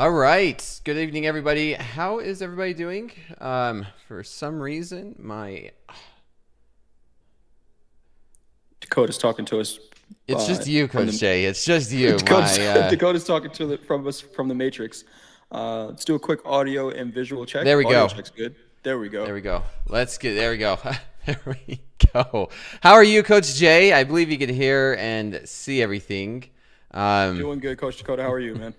All right. Good evening, everybody. How is everybody doing? For some reason, Dakota's talking to us it's just you, from Coach the Jay. It's just you. Dakota's My Dakota's talking from us from the Matrix. Let's do a quick audio and visual check. There we Audio go. check's good. There we go. There we go. There we go. There we go. How are you, Coach Jay? I believe you can hear and see everything. Um, Doing good, Coach Dakota. How are you, man?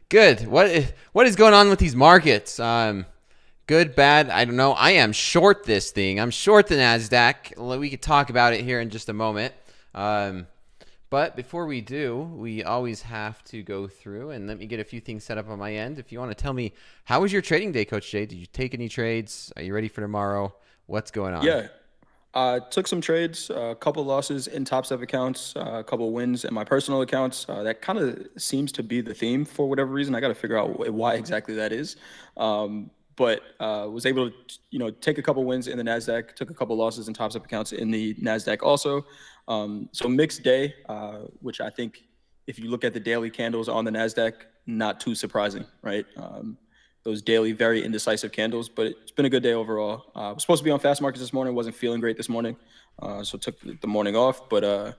Good. What is going on with these markets? Good, bad, I don't know. I am short this thing. I'm short the NASDAQ. We could talk about it here in just a moment. But before we do, we always have to go through and let me get a few things set up on my end. If you want to tell me, how was your trading day, Coach Jay? Did you take any trades? Are you ready for tomorrow? What's going on? Yeah. Took some trades, a couple losses in Topstep accounts, a couple wins in my personal accounts. That kind of seems to be the theme for whatever reason. I got to figure out why exactly that is. But was able to, take a couple wins in the NASDAQ, took a couple losses in Topstep accounts in the NASDAQ also. So mixed day, which I think if you look at the daily candles on the NASDAQ, not too surprising, right? Those daily, very indecisive candles, but it's been a good day overall. I was supposed to be on fast markets this morning, wasn't feeling great this morning, so took the morning off, but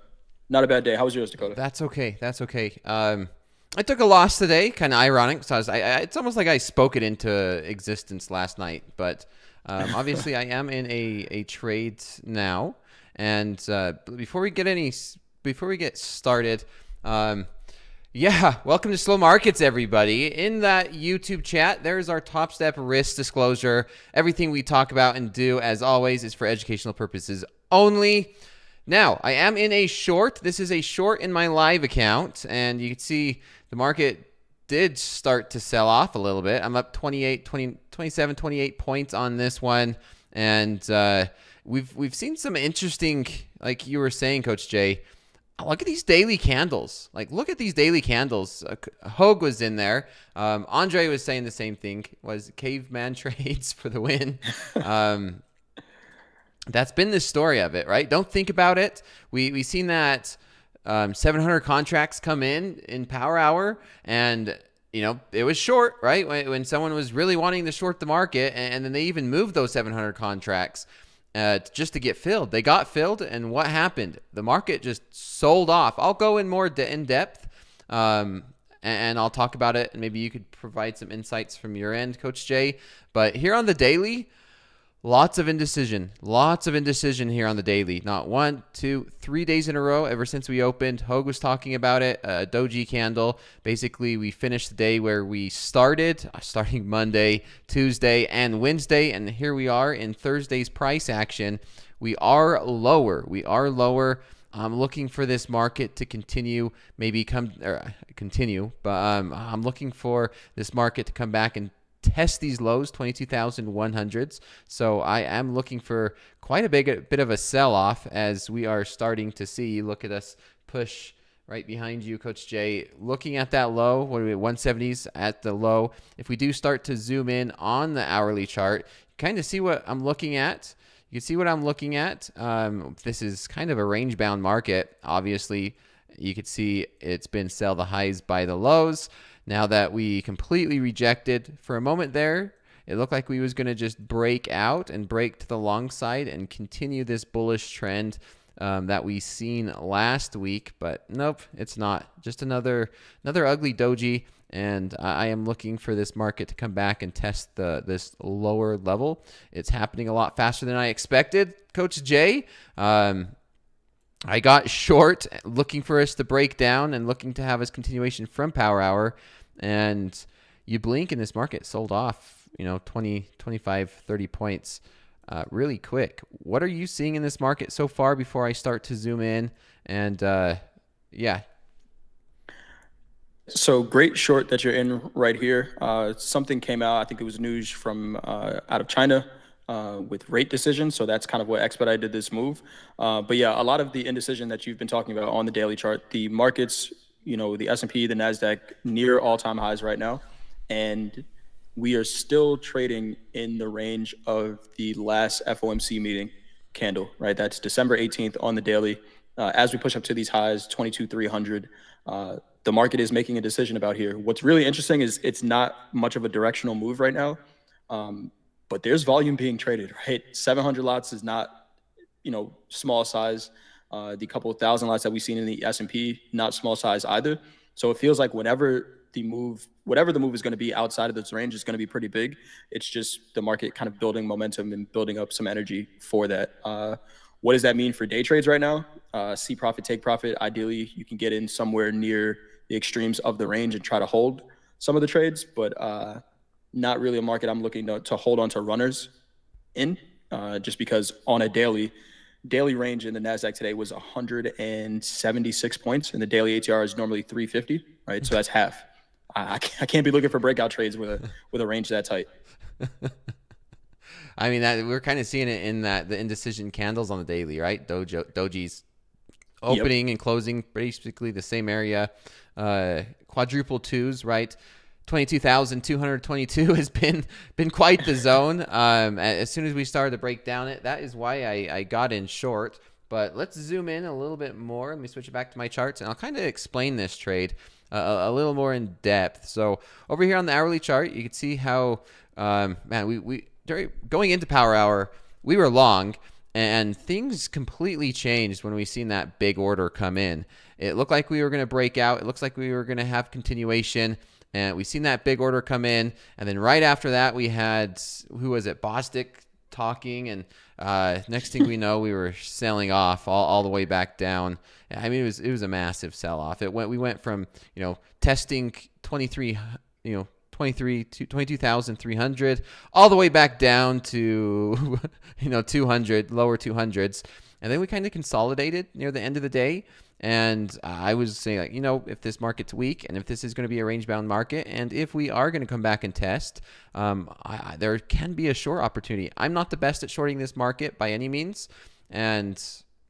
not a bad day. How was yours, Dakota? That's okay. That's okay. I took a loss today, kind of ironic. So it's almost like I spoke it into existence last night. But obviously, I am in a trade now. And before we get started, yeah, welcome to Slow Markets, everybody. In that YouTube chat, there's our Top Step risk disclosure. Everything we talk about and do, as always, is for educational purposes only. Now, I am in a short. This is a short in my live account, and you can see the market did start to sell off a little bit. I'm up 27, 28 points on this one, and we've seen some interesting, like you were saying, Coach Jay. Look at these daily candles. Look at these daily candles. Hoag was in there. Andre was saying the same thing. Was caveman trades for the win. That's been the story of it, right? Don't think about it. We seen that 700 contracts come in power hour, and it was short, right? When someone was really wanting to short the market, and then they even moved those 700 contracts just to get filled. They got filled, and what happened? The market just sold off. I'll go in more in depth, and I'll talk about it, and maybe you could provide some insights from your end, Coach Jay. But here on the daily, lots of indecision here on the daily. Not 1, 2, 3 days in a row ever since we opened. Hoag was talking about it. A doji candle. Basically, we finished the day where we started, starting Monday, Tuesday, and Wednesday, and here we are in Thursday's price action. We are lower. I'm looking for this market to continue, but I'm looking for this market to come back and test these lows, 22,100s. So I am looking for quite a bit of a sell-off as we are starting to see. Look at us push right behind you, Coach Jay. Looking at that low, what are we at, 170s at the low. If we do start to zoom in on the hourly chart, kind of see what I'm looking at. You can see what I'm looking at. This is kind of a range-bound market. Obviously, you could see it's been sell the highs by the lows. Now that we completely rejected for a moment there, it looked like we was going to just break out and break to the long side and continue this bullish trend that we seen last week. But nope, it's not. Just another ugly doji, and I am looking for this market to come back and test this lower level. It's happening a lot faster than I expected, Coach Jay. I got short, looking for us to break down and looking to have us continuation from power hour. And you blink and this market sold off, 20, 25, 30 points really quick. What are you seeing in this market so far before I start to zoom in? And yeah. So great short that you're in right here. Something came out, I think it was news from out of China with rate decisions. So that's kind of what expedited this move. But yeah, a lot of the indecision that you've been talking about on the daily chart, the markets, the S&P, the NASDAQ near all-time highs right now. And we are still trading in the range of the last FOMC meeting candle, right? That's December 18th on the daily. as we push up to these highs, 22,300, the market is making a decision about here. What's really interesting is it's not much of a directional move right now, but there's volume being traded, right? 700 lots is not, small size. The couple of thousand lots that we've seen in the S&P, not small size either. So it feels like whatever the move is going to be outside of this range is going to be pretty big. It's just the market kind of building momentum and building up some energy for that. What does that mean for day trades right now? See profit, take profit. Ideally, you can get in somewhere near the extremes of the range and try to hold some of the trades, but not really a market I'm looking to hold on to runners in, just because on a daily range in the NASDAQ today was 176 points, and the daily ATR is normally 350, right? So that's half. I can't be looking for breakout trades with a range that tight. I mean, that we're kind of seeing it in the indecision candles on the daily, right? Doji's opening and closing basically the same area. Quadruple twos, right? 22,222 has been quite the zone. As soon as we started to break down it, that is why I got in short. But let's zoom in a little bit more. Let me switch it back to my charts, and I'll kind of explain this trade a little more in depth. So over here on the hourly chart, you can see how, we going into power hour, we were long, and things completely changed when we seen that big order come in. It looked like we were going to break out. It looks like we were going to have continuation. And we seen that big order come in, and then right after that we had, who was it, Bostic talking, and next thing we know, we were selling off all the way back down. I mean, it was a massive sell off. We went from testing 22,300 all the way back down to 200, lower 200s, and then we kind of consolidated near the end of the day. And I was saying, if this market's weak and if this is going to be a range-bound market and if we are going to come back and test, there can be a short opportunity. I'm not the best at shorting this market by any means. And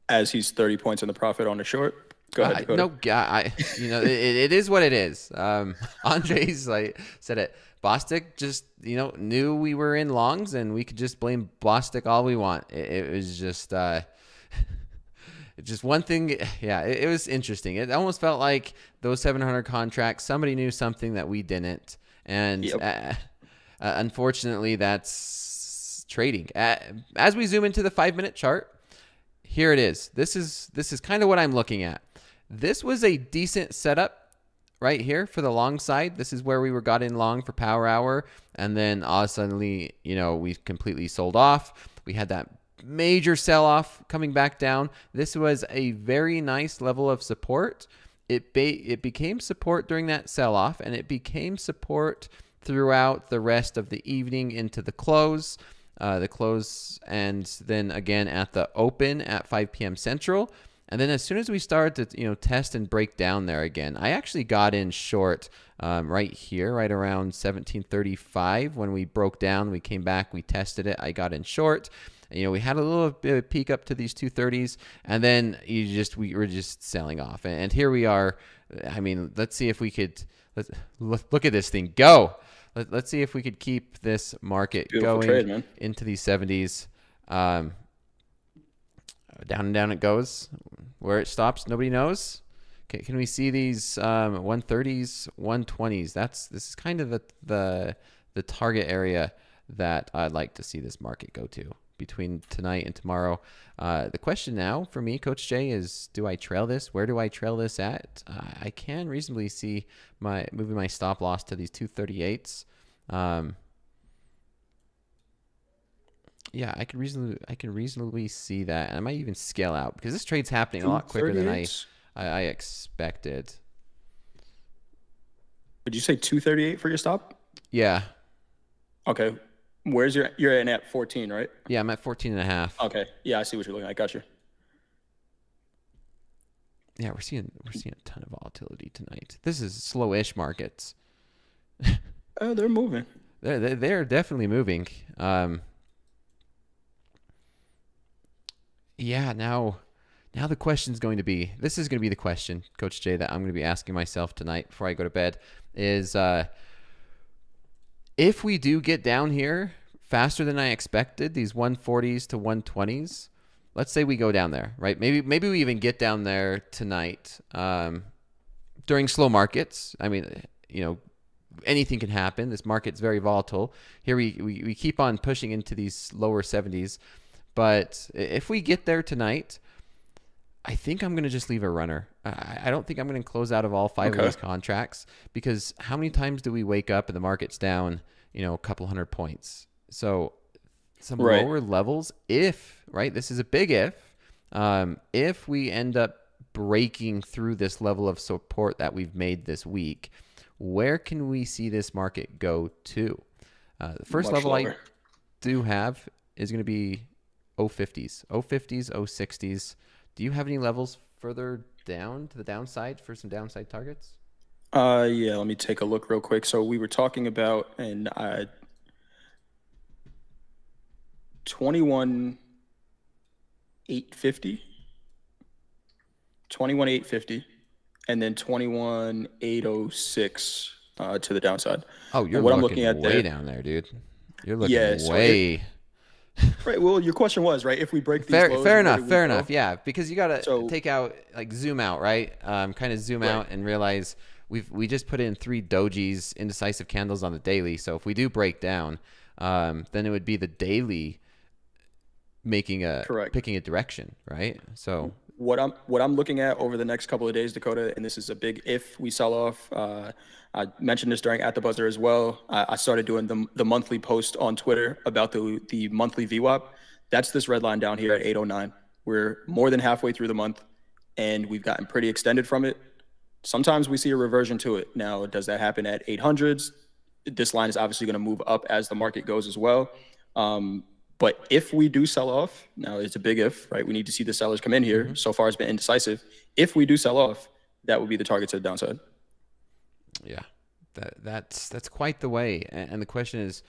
as he's 30 points in the profit on the short. Go ahead, Dakota. It is what it is. Andre's said it. Bostic just, knew we were in longs and we could just blame Bostic all we want. It was just... just one thing, it was interesting. It almost felt like those 700 contracts, somebody knew something that we didn't. And unfortunately, that's trading. As we zoom into the 5-minute chart, here it is. This is kind of what I'm looking at. This was a decent setup right here for the long side. This is where we got in long for power hour. And then all of a sudden, we completely sold off. We had that major sell-off coming back down. This was a very nice level of support. It became support during that sell-off, and it became support throughout the rest of the evening into the close, and then again at the open at 5 p.m. Central. And then as soon as we started to test and break down there again, I actually got in short right here, right around 1735 when we broke down. We came back, we tested it. I got in short. We had a little bit of peak up to these 230s, and then we were just selling off. And here we are. I mean, let's see if we could look at this thing go. Let's see if we could keep this market going trade, into these 70s. Down and down it goes. Where it stops, nobody knows. Can we see these 130s, 120s? This is kind of the target area that I'd like to see this market go to between tonight and tomorrow. The question now for me, Coach Jay, is do I trail this? Where do I trail this at? I can reasonably see moving my stop loss to these 238s. I can reasonably see that. And I might even scale out because this trade's happening a lot quicker than I expected. Did you say 238 for your stop? Yeah. Okay. Where's you're in at 14, right? Yeah, I'm at 14 and a half. Okay. Yeah, I see what you're looking at. I got you. Yeah, we're seeing a ton of volatility tonight. This is slowish markets. Oh, they're moving. They're definitely moving. Now the question's going to be, this is going to be the question, Coach Jay, that I'm going to be asking myself tonight before I go to bed is, if we do get down here faster than I expected, these 140s to 120s, let's say we go down there, right? Maybe we even get down there tonight. During slow markets, I mean, anything can happen. This market's very volatile. Here we keep on pushing into these lower 70s. But if we get there tonight, I think I'm going to just leave a runner. I don't think I'm going to close out of all 5 of these contracts, because how many times do we wake up and the market's down, a couple hundred points? So some lower levels, this is a big if we end up breaking through this level of support that we've made this week, where can we see this market go to? The first Much level lower. I do have is going to be 050s, 060s. Do you have any levels further down to the downside for some downside targets? Yeah, let me take a look real quick. So we were talking about 21,850, 21,850, and then 21,806 to the downside. Oh, you're what looking way down there, dude. You're looking way. Right. Well, your question was, right, if we break these lows, fair enough. Yeah, because you got to take out, zoom out, right? Kind of zoom out and realize we just put in 3 dojis, indecisive candles on the daily. So if we do break down, then it would be the daily picking a direction, right? So what I'm looking at over the next couple of days, Dakota, and this is a big if we sell off. I mentioned this during At the Buzzer as well. I started doing the monthly post on Twitter about the monthly VWAP. That's this red line down here at 809. We're more than halfway through the month, and we've gotten pretty extended from it. Sometimes we see a reversion to it. Now, does that happen at 800s? This line is obviously going to move up as the market goes as well. But if we do sell off, now it's a big if, right? We need to see the sellers come in here. So far, it's been indecisive. If we do sell off, that would be the target to the downside. Yeah, that's quite the way. And the question is,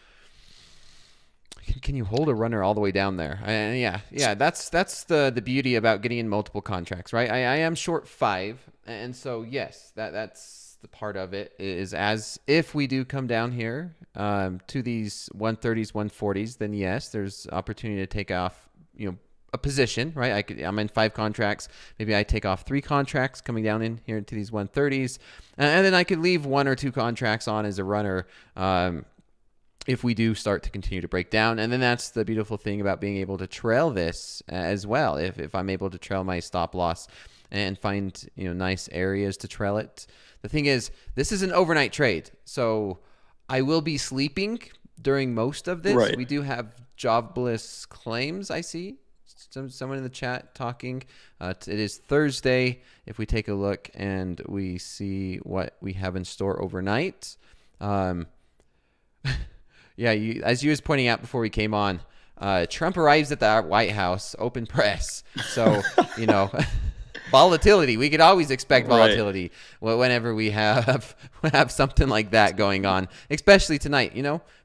can you hold a runner all the way down there? And yeah, that's the beauty about getting in multiple contracts, right? I am short 5, and so yes, that's the part of it, is as if we do come down here to these 130s, 140s, then yes, there's opportunity to take off, a position, right? I'm in 5 contracts. Maybe I take off 3 contracts coming down in here into these 130s, and then I could leave 1 or 2 contracts on as a runner if we do start to continue to break down. And then that's the beautiful thing about being able to trail this as well. If I'm able to trail my stop loss and find nice areas to trail it. The thing is, this is an overnight trade, so I will be sleeping during most of this. Right. We do have jobless claims. I see someone in the chat talking. It is Thursday. If we take a look and we see what we have in store overnight, yeah, as you was pointing out before we came on, Trump arrives at the White House, open press. So volatility. We could always expect volatility whenever we have something like that going on, especially tonight.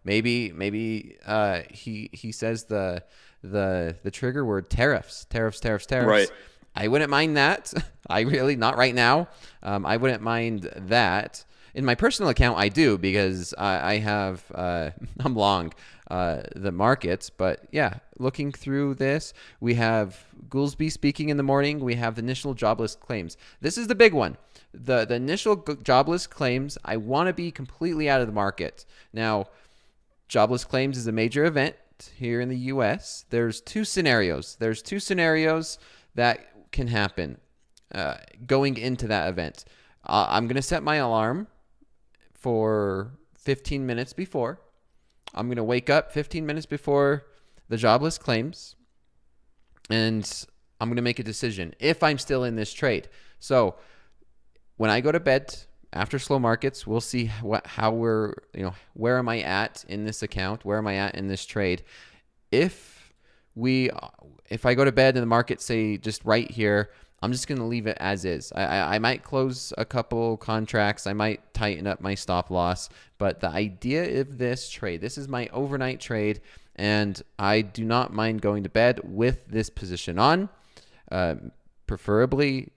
Maybe he says the trigger word tariffs. Right. I wouldn't mind that. Not right now. I wouldn't mind that. In my personal account, I do, because I have I'm long the markets. But yeah, looking through this, we have Goolsby speaking in the morning. We have the initial jobless claims. This is the big one. The initial jobless claims, I want to be completely out of the market. Now, jobless claims is a major event here in the U.S. There's 2 scenarios. There's 2 scenarios that can happen going into that event. I'm going to set my alarm for 15 minutes before. I'm going to wake up 15 minutes before the jobless claims, and I'm going to make a decision if I'm still in this trade. So when I go to bed after slow markets, we'll see where am I at in this account? Where am I at in this trade? If I go to bed and the market say just right here, I'm just going to leave it as is. I might close a couple contracts. I might tighten up my stop loss. But the idea of this trade, this is my overnight trade, and I do not mind going to bed with this position on. Preferably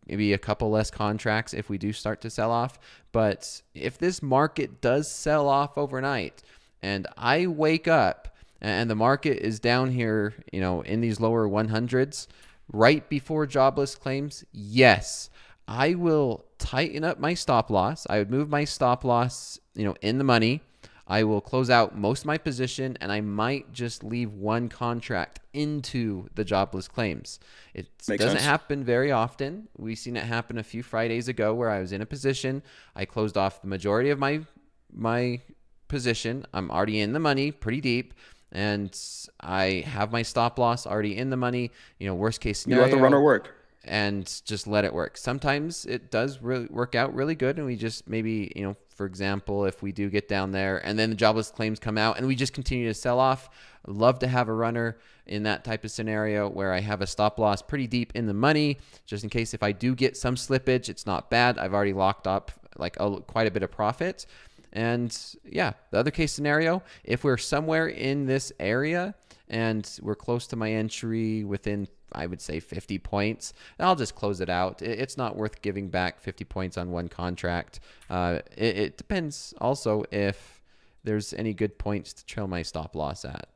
maybe a couple less contracts if we do start to sell off. But if this market does sell off overnight and I wake up and the market is down here, in these lower 100s right before jobless claims, yes, I will tighten up my stop loss. I would move my stop loss, in the money. I will close out most of my position, and I might just leave one contract into the jobless claims. It doesn't happen very often. We've seen it happen a few Fridays ago where I was in a position. I closed off the majority of my position. I'm already in the money pretty deep, and I have my stop loss already in the money. Worst case scenario. You let the runner work. And just let it work. Sometimes it does really work out really good, and we just maybe, for example, if we do get down there and then the jobless claims come out and we just continue to sell off, I'd love to have a runner in that type of scenario where I have a stop loss pretty deep in the money, just in case if I do get some slippage, it's not bad. I've already locked up quite a bit of profit. And yeah, the other case scenario, if we're somewhere in this area and we're close to my entry within, I would say, 50 points, I'll just close it out. It's not worth giving back 50 points on one contract. It depends also if there's any good points to trail my stop loss at.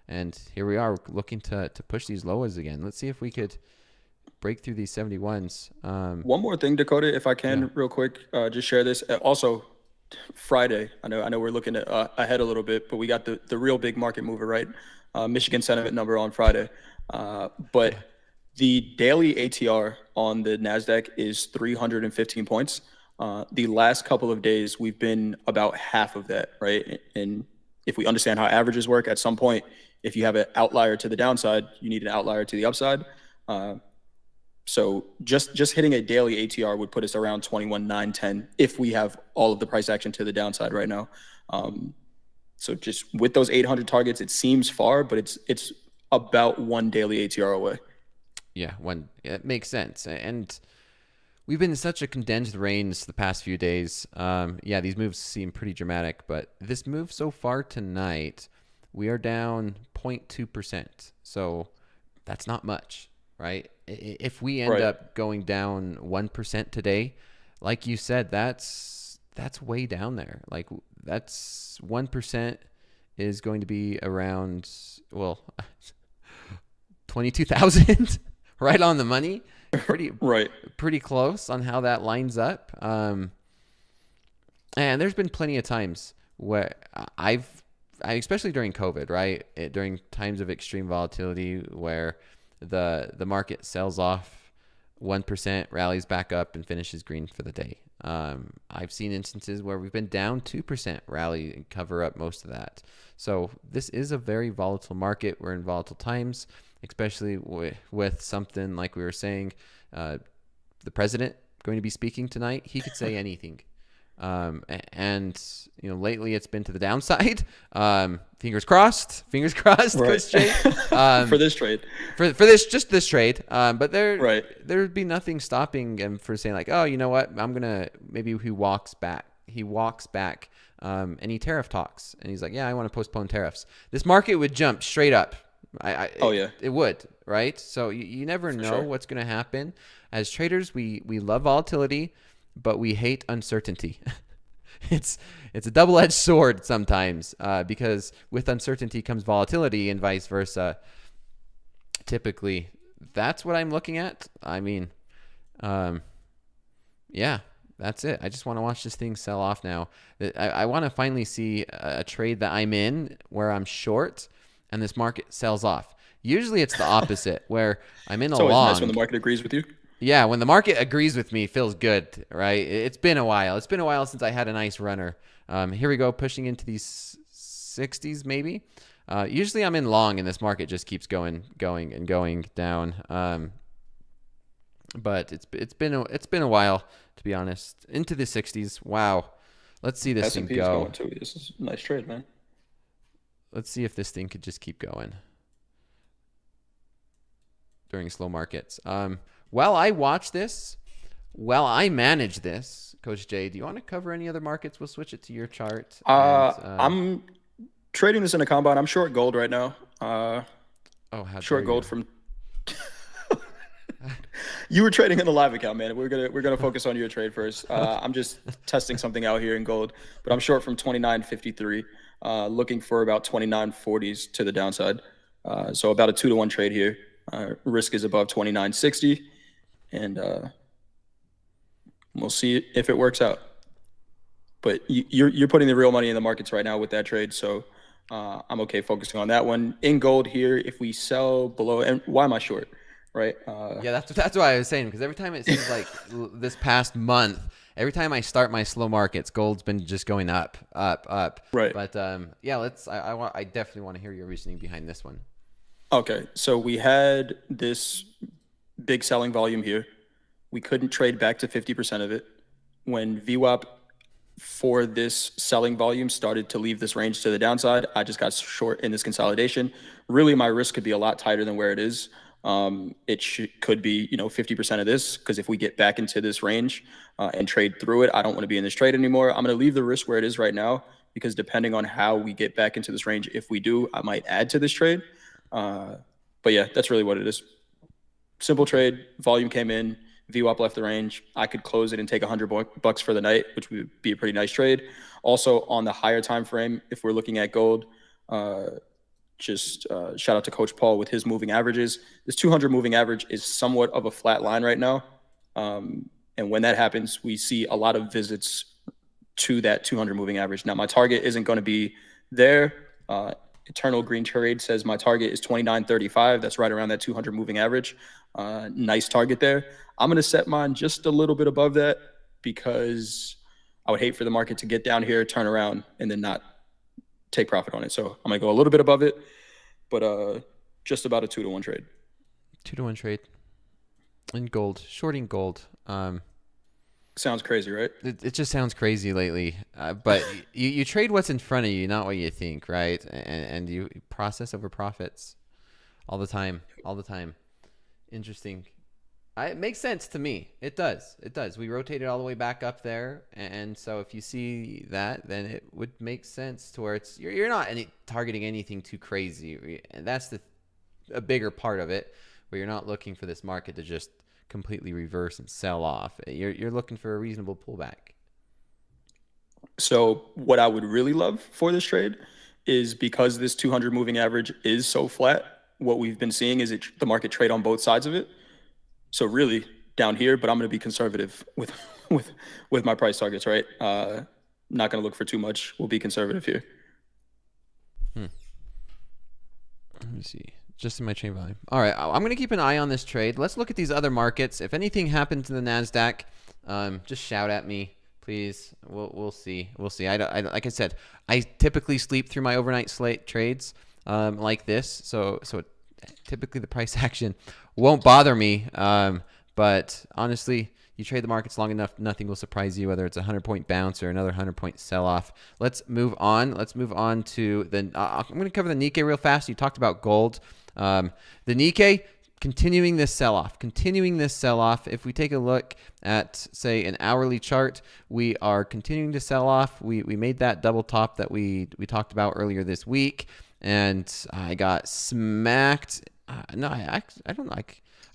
And here we are looking to push these lows again. Let's see if we could break through these 71s. One more thing, Dakota, if I can, real quick, just share this. Also, Friday, I know we're looking ahead a little bit, but we got the real big market mover, right? Michigan sentiment number on Friday. But the daily ATR on the NASDAQ is 315 points. The last couple of days, we've been about half of that, right? And if we understand how averages work, at some point, if you have an outlier to the downside, you need an outlier to the upside. So just hitting a daily ATR would put us around 21,910 if we have all of the price action to the downside right now. So just with those 800 targets, it seems far, but it's about one daily ATR away. Yeah, it makes sense. And we've been in such a condensed range the past few days. These moves seem pretty dramatic, but this move so far tonight, we are down 0.2%. So that's not much, right? If we end up going down 1% today, like you said, that's way down there. Like that's 1% is going to be around, 22,000, right on the money. Pretty close on how that lines up. And there's been plenty of times where I especially during COVID, right? During times of extreme volatility where the market sells off 1%, rallies back up, and finishes green for the day. I've seen instances where we've been down 2%, rally and cover up most of that. So this is a very volatile market. We're in volatile times, especially with something like we were saying, the president going to be speaking tonight. He could say anything. And lately it's been to the downside. Fingers crossed, right. Coach Jay. For this trade, for this trade. But there'd be nothing stopping him for saying like, oh, you know what? Maybe he walks back, any tariff talks. And he's like, yeah, I want to postpone tariffs. This market would jump straight up. It would, right? So you never know what's going to happen. As traders, we love volatility, but we hate uncertainty. It's a double-edged sword sometimes, because with uncertainty comes volatility and vice versa. Typically, that's what I'm looking at. I mean, that's it. I just want to watch this thing sell off now. I want to finally see a trade that I'm in where I'm short and this market sells off. Usually it's the opposite, where I'm in a long. It's always nice when the market agrees with you. Yeah, when the market agrees with me, feels good, right? It's been a while. It's been a while since I had a nice runner. Here we go, pushing into these 60s maybe. Usually I'm in long, and this market just keeps going down. But it's been a while, to be honest. Into the 60s. Wow. Let's see this thing go. Going too. This is a nice trade, man. Let's see if this thing could just keep going during slow markets. While I watch this, while I manage this, Coach Jay, do you want to cover any other markets? We'll switch it to your chart. I'm trading this in a combine. I'm short gold right now. Short gold from. You were trading in the live account, man. We're gonna focus on your trade first. I'm just testing something out here in gold, but I'm short from 29.53. looking for about 29.40s to the downside. So about a 2-to-1 trade here. Risk is above 29.60, and we'll see if it works out. But you're putting the real money in the markets right now with that trade, so I'm okay focusing on that one. In gold here, if we sell below, and why am I short, right? Yeah, that's why I was saying, because every time it seems like this past month, every time I start my slow markets, gold's been just going up, up, up. Right. But yeah, I definitely want to hear your reasoning behind this one. Okay, so we had this big selling volume here. We couldn't trade back to 50% of it. When VWAP for this selling volume started to leave this range to the downside, I just got short in this consolidation. Really, my risk could be a lot tighter than where it is. It could be 50% of this, because if we get back into this range and trade through it, I don't want to be in this trade anymore. I'm going to leave the risk where it is right now, because depending on how we get back into this range, if we do, I might add to this trade. But yeah, that's really what it is. Simple trade. Volume came in. VWAP left the range. I could close it and take $100 for the night, which would be a pretty nice trade. Also, on the higher time frame, if we're looking at gold, shout out to Coach Paul with his moving averages. This 200 moving average is somewhat of a flat line right now. And when that happens, we see a lot of visits to that 200 moving average. Now, my target isn't going to be there. Eternal Green Trade says my target is 29.35. That's right around that 200 moving average. Nice target there. I'm going to set mine just a little bit above that, because I would hate for the market to get down here, turn around, and then not take profit on it. So I'm going to go a little bit above it, but just about a 2-to-1 trade. 2-to-1 trade in gold, shorting gold. Sounds crazy, right? It just sounds crazy lately. But you trade what's in front of you, not what you think, right? And you process over profits all the time. Interesting. It makes sense to me. It does. We rotated all the way back up there, and so if you see that, then it would make sense to where you're not targeting anything too crazy, and that's a bigger part of it, where you're not looking for this market to just completely reverse and sell off. You're looking for a reasonable pullback. So what I would really love for this trade is, because this 200 moving average is so flat, what we've been seeing is the market trade on both sides of it. So really down here, but I'm going to be conservative with my price targets, right? Not going to look for too much. We'll be conservative here. Let me see. Just in my chain volume. All right, I'm going to keep an eye on this trade. Let's look at these other markets. If anything happens in the NASDAQ, just shout at me, please. We'll see. I like I said, I typically sleep through my overnight slate trades like this. So typically the price action won't bother me. But honestly, you trade the markets long enough, nothing will surprise you, whether it's a 100-point bounce or another 100-point sell-off. Let's move on. To the I'm going to cover the Nikkei real fast. You talked about gold. The Nikkei continuing this sell-off. If we take a look at, say, an hourly chart, we are continuing to sell off. We made that double top that we talked about earlier this week, and I got smacked. I don't know. I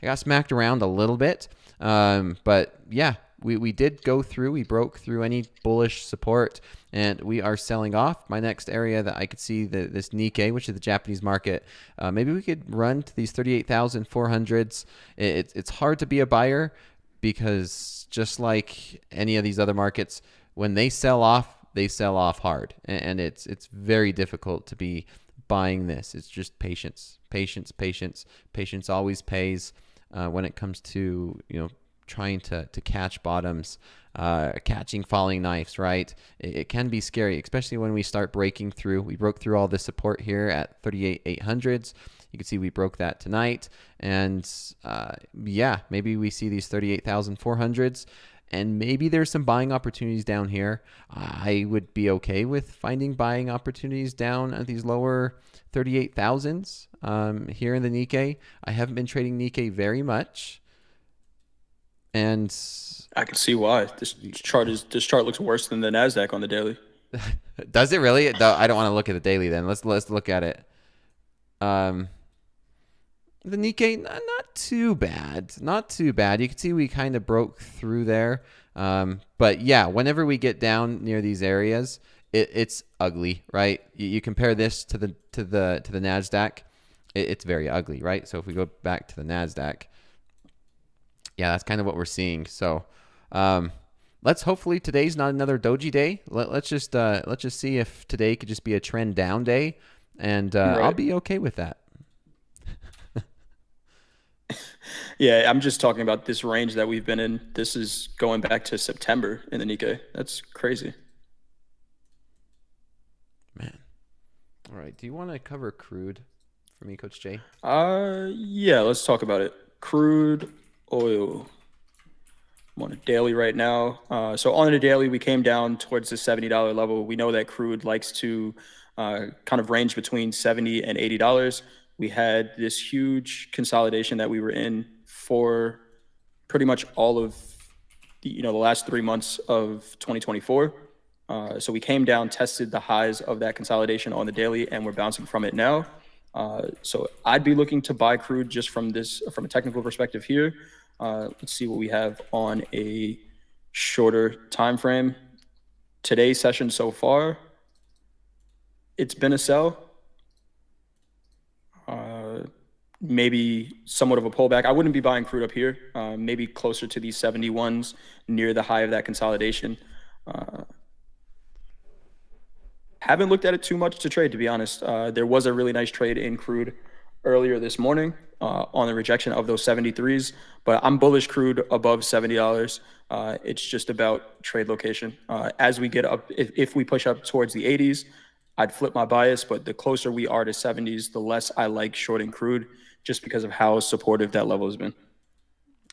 got smacked around a little bit, but yeah, we did go through. We broke through any bullish support, and we are selling off. My next area that I could see this Nikkei, which is the Japanese market, maybe we could run to these 38,400s. It's hard to be a buyer, because just like any of these other markets, when they sell off hard, and it's very difficult to be buying this. It's just patience. Patience always pays when it comes to trying to catch bottoms, catching falling knives, right? It can be scary, especially when we start breaking through. We broke through all this support here at 38,800s. You can see we broke that tonight, and yeah, maybe we see these 38,400s, and maybe there's some buying opportunities down here. I would be okay with finding buying opportunities down at these lower 38,000s here in the Nikkei. I haven't been trading Nikkei very much, and I can see why. This chart looks worse than the NASDAQ on the daily. Does it really? I don't want to look at the daily then. Let's look at it. The Nikkei, not too bad. You can see we kind of broke through there. But yeah, whenever we get down near these areas, it's ugly, right? You compare this to the NASDAQ, it's very ugly, right? So if we go back to the NASDAQ, yeah, that's kind of what we're seeing. So let's hopefully today's not another doji day. Let's just see if today could just be a trend down day, and I'll Right. be okay with that. Yeah, I'm just talking about this range that we've been in. This is going back to September in the Nikkei. That's crazy. Man. All right. Do you want to cover crude for me, Coach Jay? Yeah, let's talk about it. Crude oil. I'm on a daily right now. So on a daily, we came down towards the $70 level. We know that crude likes to kind of range between $70 and $80. We had this huge consolidation that we were in for pretty much all of the last 3 months of 2024. So we came down, tested the highs of that consolidation on the daily, and we're bouncing from it now. So I'd be looking to buy crude just from a technical perspective here. Let's see what we have on a shorter time frame. Today's session so far, it's been a sell. Maybe somewhat of a pullback. I wouldn't be buying crude up here. Maybe closer to these 71s near the high of that consolidation. Haven't looked at it too much to trade, to be honest. There was a really nice trade in crude earlier this morning on the rejection of those 73s, but I'm bullish crude above $70. It's just about trade location. As we get up, if we push up towards the 80s, I'd flip my bias, but the closer we are to 70s, the less I like shorting crude just because of how supportive that level has been.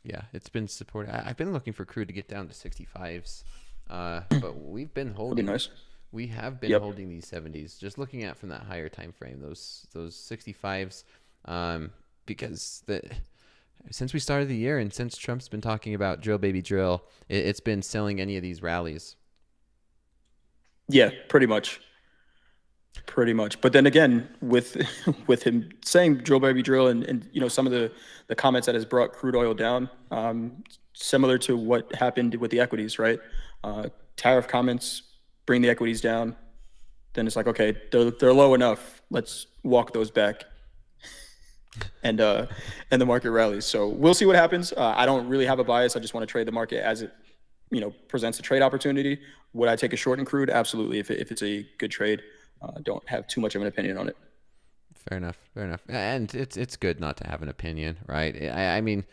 Yeah, it's been supported. I've been looking for crude to get down to 65s, but we've been That'd be holding. nice. We have been Yep. holding these 70s. Just looking at from that higher time frame, those 65s, because since we started the year and since Trump's been talking about drill baby drill, it's been selling any of these rallies. Yeah, pretty much. Pretty much. But then again, with with him saying drill baby drill and some of the comments that has brought crude oil down, similar to what happened with the equities, right? Tariff comments bring the equities down. Then it's like, okay, they're low enough. Let's walk those back. And the market rallies. So we'll see what happens. I don't really have a bias. I just want to trade the market as it presents a trade opportunity. Would I take a short in crude? Absolutely. If it's a good trade. Don't have too much of an opinion on it. Fair enough. Fair enough. And it's good not to have an opinion, right? I mean,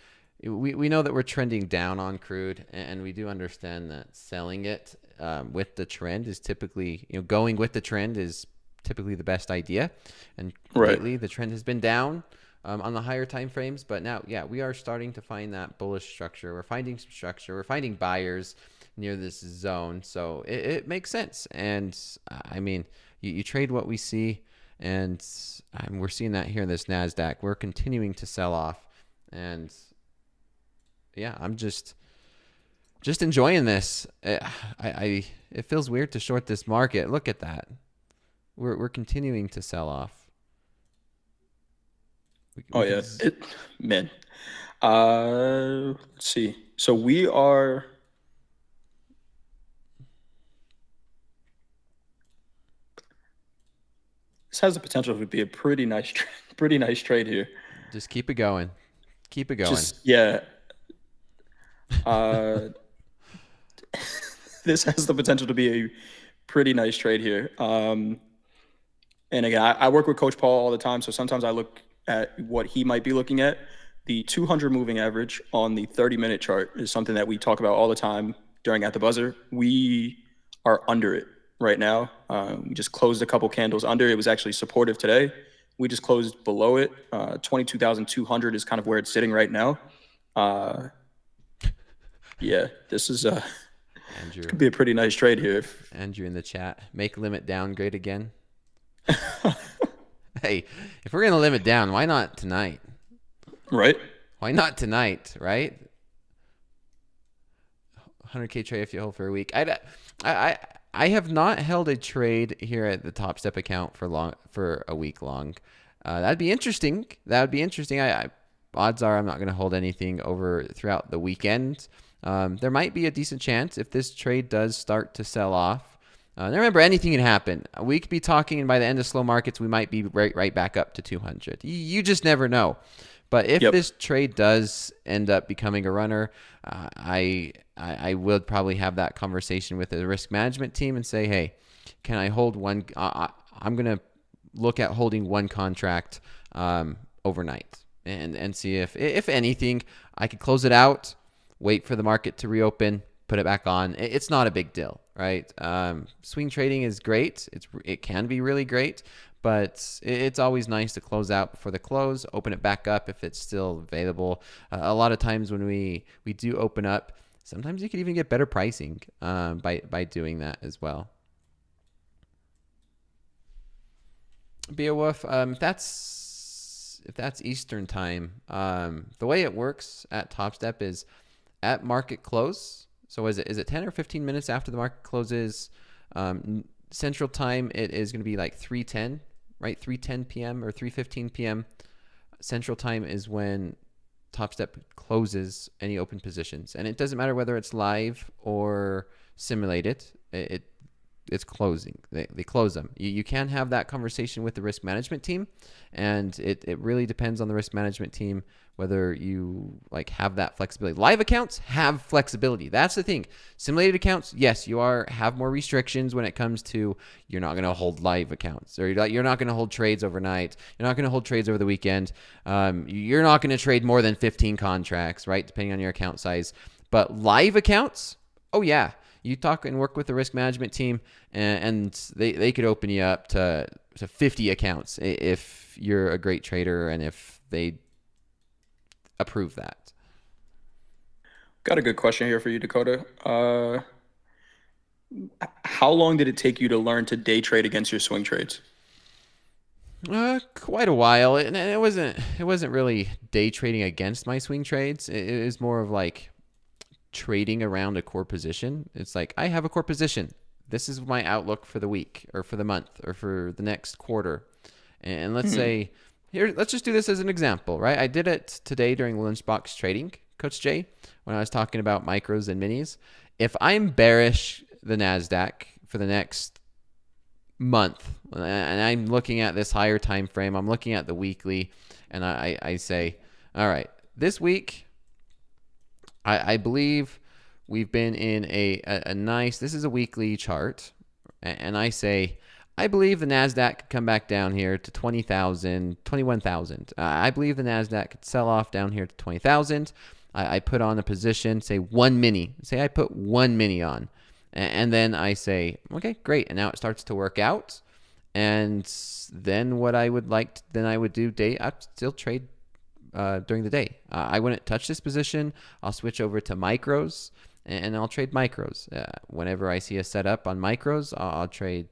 we know that we're trending down on crude, and we do understand that selling it with the trend is typically, going with the trend is typically the best idea. And lately, the trend has been down on the higher time frames, but now, yeah, we are starting to find that bullish structure. We're finding some structure. We're finding buyers near this zone, so it makes sense. And I mean, you trade what we see, and we're seeing that here in this NASDAQ. We're continuing to sell off, and yeah, I'm just enjoying this. It feels weird to short this market. Look at that. We're continuing to sell off. Oh yeah, man. Let's see. So we are. This has the potential to be a pretty nice trade here. Just keep it going. Keep it going. Yeah. This has the potential to be a pretty nice trade here. And again, I work with Coach Paul all the time, so sometimes I look at what he might be looking at. The 200 moving average on the 30-minute chart is something that we talk about all the time during At the Buzzer. We are under it right now. We just closed a couple candles under. It was actually supportive today. We just closed below it. 22,200 is kind of where it's sitting right now. Yeah, this is Andrew, could be a pretty nice trade here. Andrew in the chat, make limit downgrade again. Hey, if we're gonna limit down, why not tonight? Right? Why not tonight? Right? 100K trade if you hold for a week. I have not held a trade here at the Topstep account for a week long. That'd be interesting. Odds are I'm not going to hold anything over throughout the weekend. There might be a decent chance if this trade does start to sell off. Now remember, anything can happen. We could be talking, and by the end of slow markets, we might be right back up to 200. You just never know. But if Yep. this trade does end up becoming a runner, I would probably have that conversation with the risk management team and say, hey, can I hold one? I'm going to look at holding one contract overnight and see if anything, I could close it out, wait for the market to reopen, put it back on. It's not a big deal, right? Swing trading is great. It can be really great, but it's always nice to close out before the close, open it back up if it's still available. A lot of times when we do open up, sometimes you could even get better pricing by doing that as well. Beowulf, if that's Eastern time, the way it works at Topstep is at market close. So is it 10 or 15 minutes after the market closes? Central time, it is going to be like 3:10, right? 3:10 p.m. or 3:15 p.m. Central time is when Topstep closes any open positions, and it doesn't matter whether it's live or simulated. It's closing. They close them. You can have that conversation with the risk management team, and it really depends on the risk management team whether you like have that flexibility. Live accounts have flexibility. That's the thing. Simulated accounts, yes, you have more restrictions when it comes to you're not going to hold live accounts, or you're not going to hold trades overnight. You're not going to hold trades over the weekend. You're not going to trade more than 15 contracts, right? Depending on your account size. But live accounts, oh yeah. You talk and work with the risk management team, and they could open you up to 50 accounts if you're a great trader and if they approve that. Got a good question here for you, Dakota. How long did it take you to learn to day trade against your swing trades? Quite a while, and it wasn't really day trading against my swing trades. It was more of like trading around a core position. It's like, I have a core position. This is my outlook for the week or for the month or for the next quarter. And let's say, let's just do this as an example, right? I did it today during lunchbox trading, Coach Jay, when I was talking about micros and minis. If I'm bearish the NASDAQ for the next month, and I'm looking at this higher time frame, I'm looking at the weekly, and I say, all right, this week, I believe we've been in a nice, this is a weekly chart, and I say, I believe the NASDAQ could come back down here to 20,000, 21,000. I believe the NASDAQ could sell off down here to 20,000. I put on a position, say one mini. Say I put one mini on, and then I say, okay, great. And now it starts to work out. And then what I would like, then I would do I'd still trade during the day. I wouldn't touch this position. I'll switch over to micros, and I'll trade micros. Whenever I see a setup on micros, I'll trade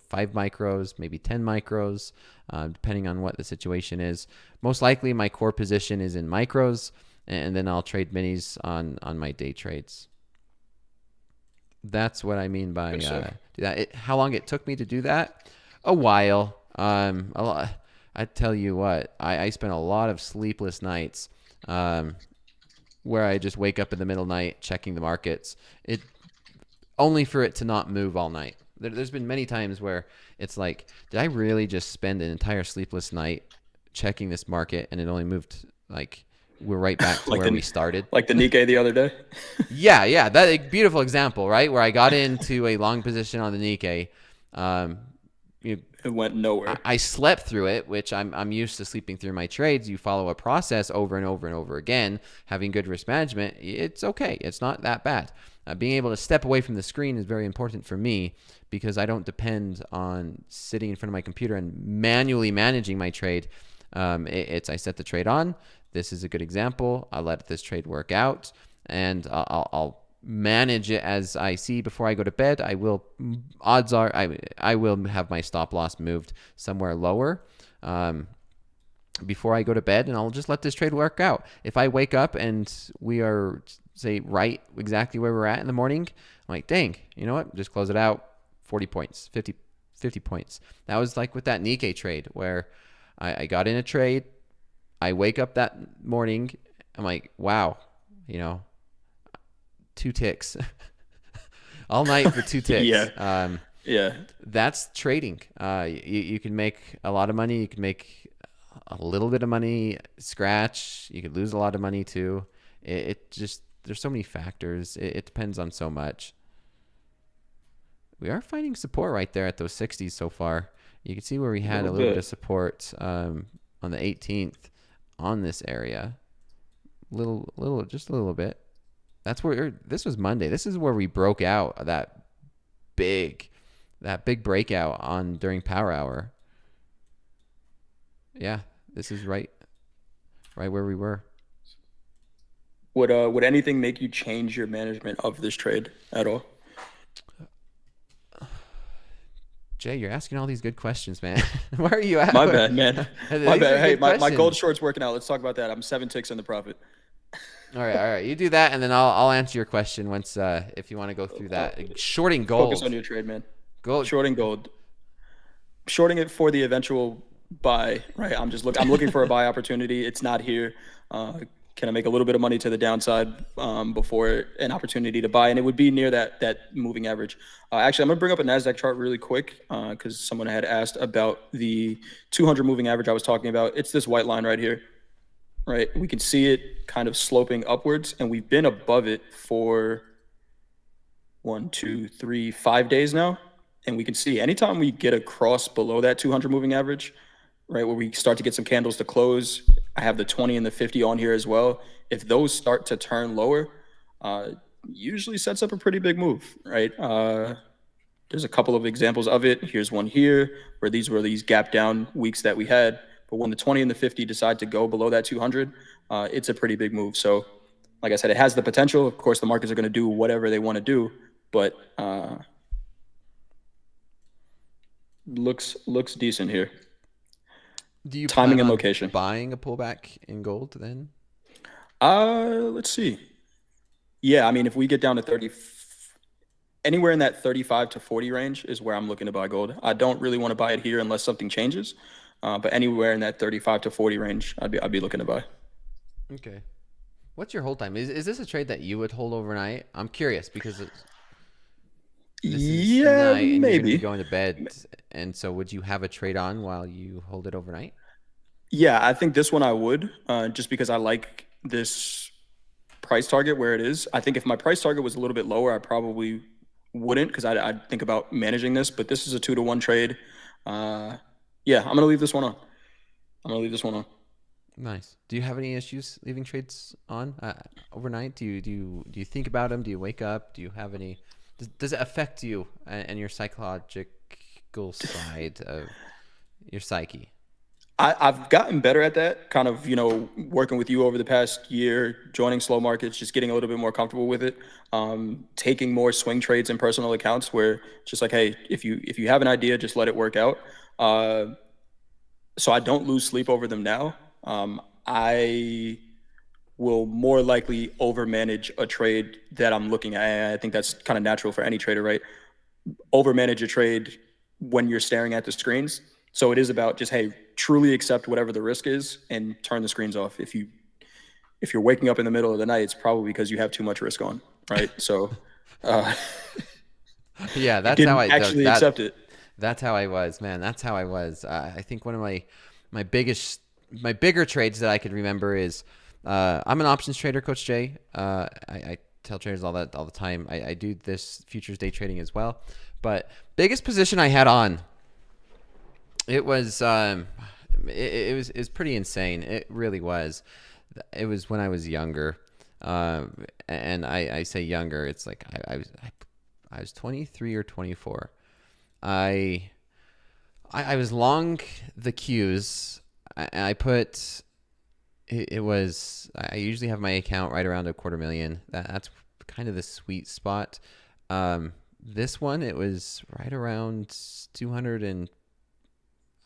5 micros, maybe 10 micros, depending on what the situation is. Most likely my core position is in micros, and then I'll trade minis on my day trades. That's what I mean by do that. How long it took me to do that? A while. A lot. I tell you what, I spent a lot of sleepless nights where I just wake up in the middle of the night checking the markets, only for it to not move all night. There's been many times where it's like, did I really just spend an entire sleepless night checking this market and it only moved, like, we're right back to where we started? Like the Nikkei the other day? Yeah. That a beautiful example, right? Where I got into a long position on the Nikkei. It went nowhere. I slept through it, which I'm used to sleeping through my trades. You follow a process over and over and over again, having good risk management, it's okay. It's not that bad. Being able to step away from the screen is very important for me because I don't depend on sitting in front of my computer and manually managing my trade. I set the trade on. This is a good example. I'll let this trade work out, and I'll manage it as I see before I go to bed. Odds are I will have my stop loss moved somewhere lower before I go to bed, and I'll just let this trade work out. If I wake up and we are, say, right exactly where we're at in the morning, I'm like, dang, you know what? Just close it out. 40 points, 50 points. That was like with that Nikkei trade where I got in a trade. I wake up that morning. I'm like, wow, 2 ticks all night for 2 ticks. Yeah. Yeah. That's trading. You can make a lot of money. You can make a little bit of money, scratch. You could lose a lot of money too. It just, there's so many factors. It depends on so much. We are finding support right there at those 60s so far. You can see where we A had little a little bit bit. of support on the 18th on this area. Just a little bit. That's where this was Monday. This is where we broke out big, that big breakout on during power hour. Yeah, this is right where we were. Would anything make you change your management of this trade at all? Jay, you're asking all these good questions, man. Where are you at? My bad, man. My These are bad. Hey, good my gold questions. short's working out. Let's talk about that. I'm 7 ticks in the profit. All right. You do that, and then I'll answer your question once if you want to go through that. Shorting Focus on gold, your trade, man. gold. Shorting gold. Shorting it for the eventual buy, right? I'm looking for a buy opportunity. It's not here. Can I make a little bit of money to the downside before an opportunity to buy? And it would be near that moving average. Actually, I'm gonna bring up a NASDAQ chart really quick because someone had asked about the 200 moving average I was talking about. It's this white line right here, right? We can see it kind of sloping upwards, and we've been above it for 5 days now. And we can see anytime we get a cross below that 200 moving average, right, where we start to get some candles to close. I have the 20 and the 50 on here as well. If those start to turn lower, usually sets up a pretty big move, right? There's a couple of examples of it. Here's one here where these were these gap down weeks that we had. But when the 20 and the 50 decide to go below that 200, it's a pretty big move. So, like I said, it has the potential. Of course, the markets are going to do whatever they want to do, but looks decent here. Do you Timing plan and on location. buying a pullback in gold then? Let's see. Yeah, I mean, if we get down to 30, anywhere in that 35 to 40 range is where I'm looking to buy gold. I don't really want to buy it here unless something changes. But anywhere in that 35 to 40 range, I'd be looking to buy. Okay. What's your hold time? Is this a trade that you would hold overnight? I'm curious because this is Yeah, night and you're going to be maybe. going to bed. And so would you have a trade on while you hold it overnight? Yeah, I think this one I would, just because I like this price target where it is. I think if my price target was a little bit lower, I probably wouldn't because I'd think about managing this. But this is a 2-to-1 trade. Uh, yeah, I'm gonna leave this one on. I'm gonna leave this one on. Nice. Do you have any issues leaving trades on overnight? Do you think about them? Do you wake up? Do you have any? Does it affect you and your psychological side of your psyche? I've gotten better at that, kind of, working with you over the past year, joining slow markets, just getting a little bit more comfortable with it. Taking more swing trades in personal accounts where it's just like, hey, if you have an idea, just let it work out. Uh, so I don't lose sleep over them now. I will more likely overmanage a trade that I'm looking at. I think that's kind of natural for any trader, right? Overmanage a trade when you're staring at the screens. So it is about just, hey, truly accept whatever the risk is and turn the screens off. If you're waking up in the middle of the night, it's probably because you have too much risk on, right? So uh, Yeah, you that's how didn't I actually accept it. that's how I was, man. That's how I was. I think one of my biggest my bigger trades that I could remember is I'm an options trader, Coach Jay. I tell traders all the time. I do this futures day trading as well. But biggest position I had on, it was it was pretty insane. It really was. It was when I was younger, and I say younger. It's like I was 23 or 24. I I was long the Qs. I put it was I usually have my account right around a quarter million. That's kind of the sweet spot. This one it was right around 200 and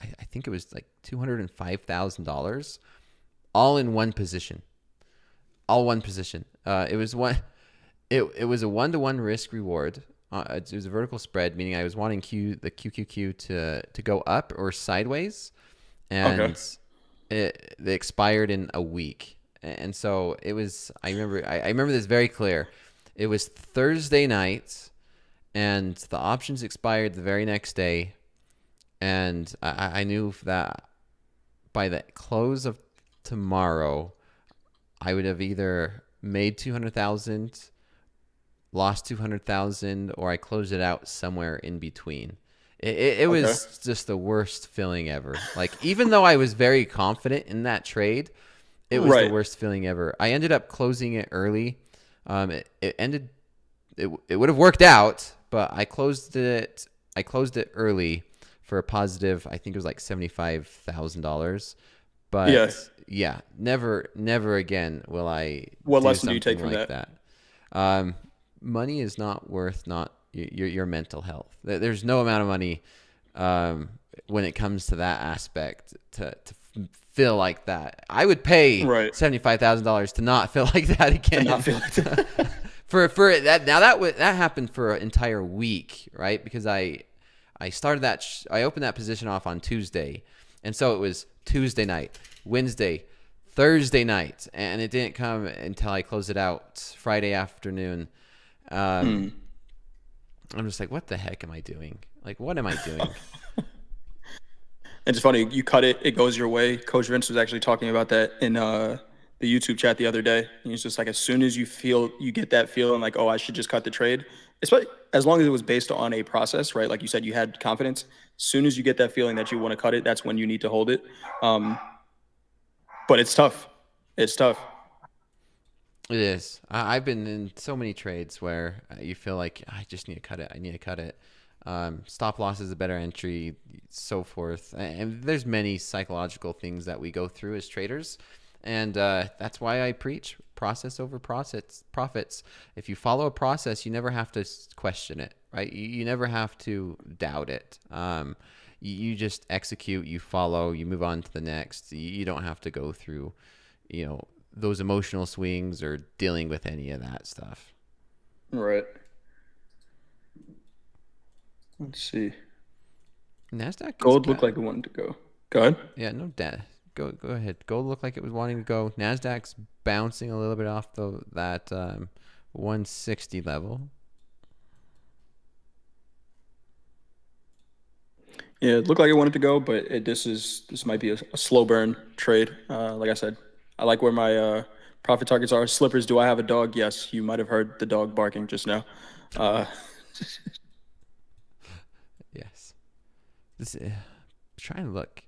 I think it was like $205,000 all in one position. All one position. It was one. It was a 1-to-1 risk reward. It was a vertical spread, meaning I was wanting the QQQ to go up or sideways, Okay. and they expired in a week. And so it was. I remember. I remember this very clear. It was Thursday night, and the options expired the very next day. And I knew that by the close of tomorrow, I would have either made 200,000, lost 200,000, or I closed it out somewhere in between. It Okay. was just the worst feeling ever. Like, even though I was very confident in that trade, it was the Right. worst feeling ever. I ended up closing it early. It would have worked out, but I closed it. I closed it early for a positive. I think it was like $75,000. Yeah. But yeah, never again will I What do lesson do you something take from like that? that. Money is not worth not your mental health. There's no amount of money when it comes to that aspect to feel like that. I would pay Right. $75,000 to not feel like that To not again. feel like that. For that now that happened for an entire week, right? Because I started I opened that position off on Tuesday, and so it was Tuesday night, Wednesday, Thursday night, and it didn't come until I closed it out Friday afternoon. Hmm. I'm just like, what the heck am I doing? Like, what am I doing? It's funny, you cut it, it goes your way. Coach Vince was actually talking about that in the YouTube chat the other day. And he's just like, as soon as you get that feeling like, oh, I should just cut the trade, especially as long as it was based on a process, right? Like you said, you had confidence. As soon as you get that feeling that you want to cut it, that's when you need to hold it. Um, but it's tough. It's tough. It is. I've been in so many trades where you feel like I just need to cut it. I need to cut it. Stop loss is a better entry, so forth. And there's many psychological things that we go through as traders, and that's why I preach process over process profits. If you follow a process, you never have to question it, right? You never have to doubt it. You just execute, you follow, you move on to the next. You don't have to go through, you know, those emotional swings or dealing with any of that stuff. Right. Let's see. NASDAQ is Gold looked like it wanted to go. Go ahead. yeah, no debt. Go ahead. Gold looked like it was wanting to go. NASDAQ's bouncing a little bit off that 160 level. Yeah, it looked like it wanted to go, but this might be a slow burn trade. Like I said, I like where my profit targets are. Slippers, do I have a dog? Yes, you might have heard the dog barking just now. Uh, Yes. This trying to look.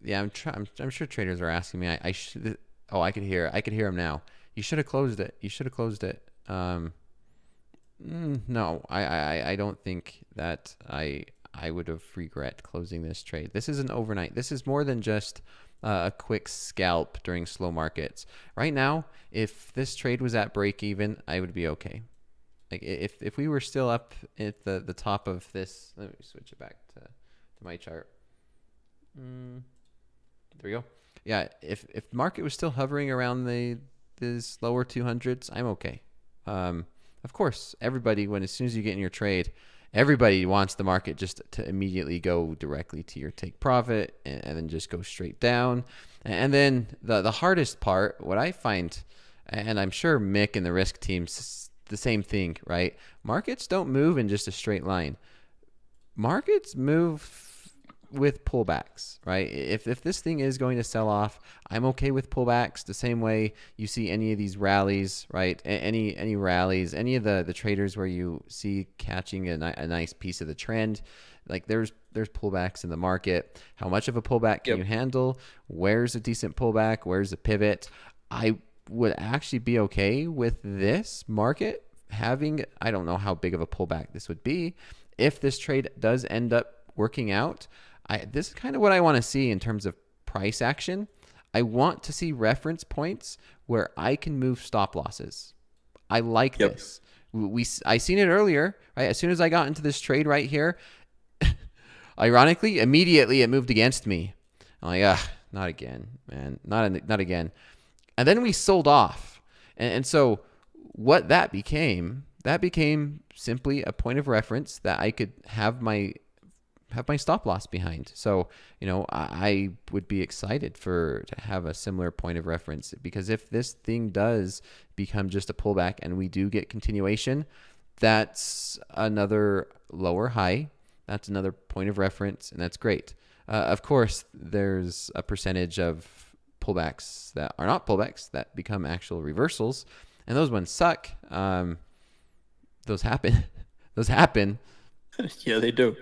Yeah, I'm trying. I'm sure traders are asking me. I should. Oh, I could hear. I could hear him now. You should have closed it. You should have closed it. No, I don't think that I would have regret closing this trade. This is an overnight. This is more than just a quick scalp during slow markets. Right now, if this trade was at break even, I would be okay. Like if we were still up at the top of this, let me switch it back to my chart. There we go. Yeah, if the market was still hovering around these lower 200s, I'm okay. Of course, everybody as soon as you get in your trade, everybody wants the market just to immediately go directly to your take profit and then just go straight down. And then the hardest part, what I find, and I'm sure Mick and the risk teams the same thing, right? Markets don't move in just a straight line. Markets move with pullbacks, right? If this thing is going to sell off, I'm okay with pullbacks. The same way you see any of these rallies, right? Any rallies, any of the traders where you see catching a nice piece of the trend, like there's pullbacks in the market. How much of a pullback can yep. you handle? Where's a decent pullback? Where's a pivot? I would actually be okay with this market having, I don't know how big of a pullback this would be. If this trade does end up working out, this is kind of what I want to see in terms of price action. I want to see reference points where I can move stop losses. I like Yep. this. I seen it earlier, right? As soon as I got into this trade right here, ironically, immediately it moved against me. I'm like, not again, man, not again. And then we sold off, and so what that became simply a point of reference that I could have my stop loss behind. So, I would be excited to have a similar point of reference, because if this thing does become just a pullback and we do get continuation, that's another lower high. That's another point of reference, and that's great. Of course, there's a percentage of pullbacks that are not pullbacks that become actual reversals, and those ones suck. Those happen. Those happen. Yeah, they do.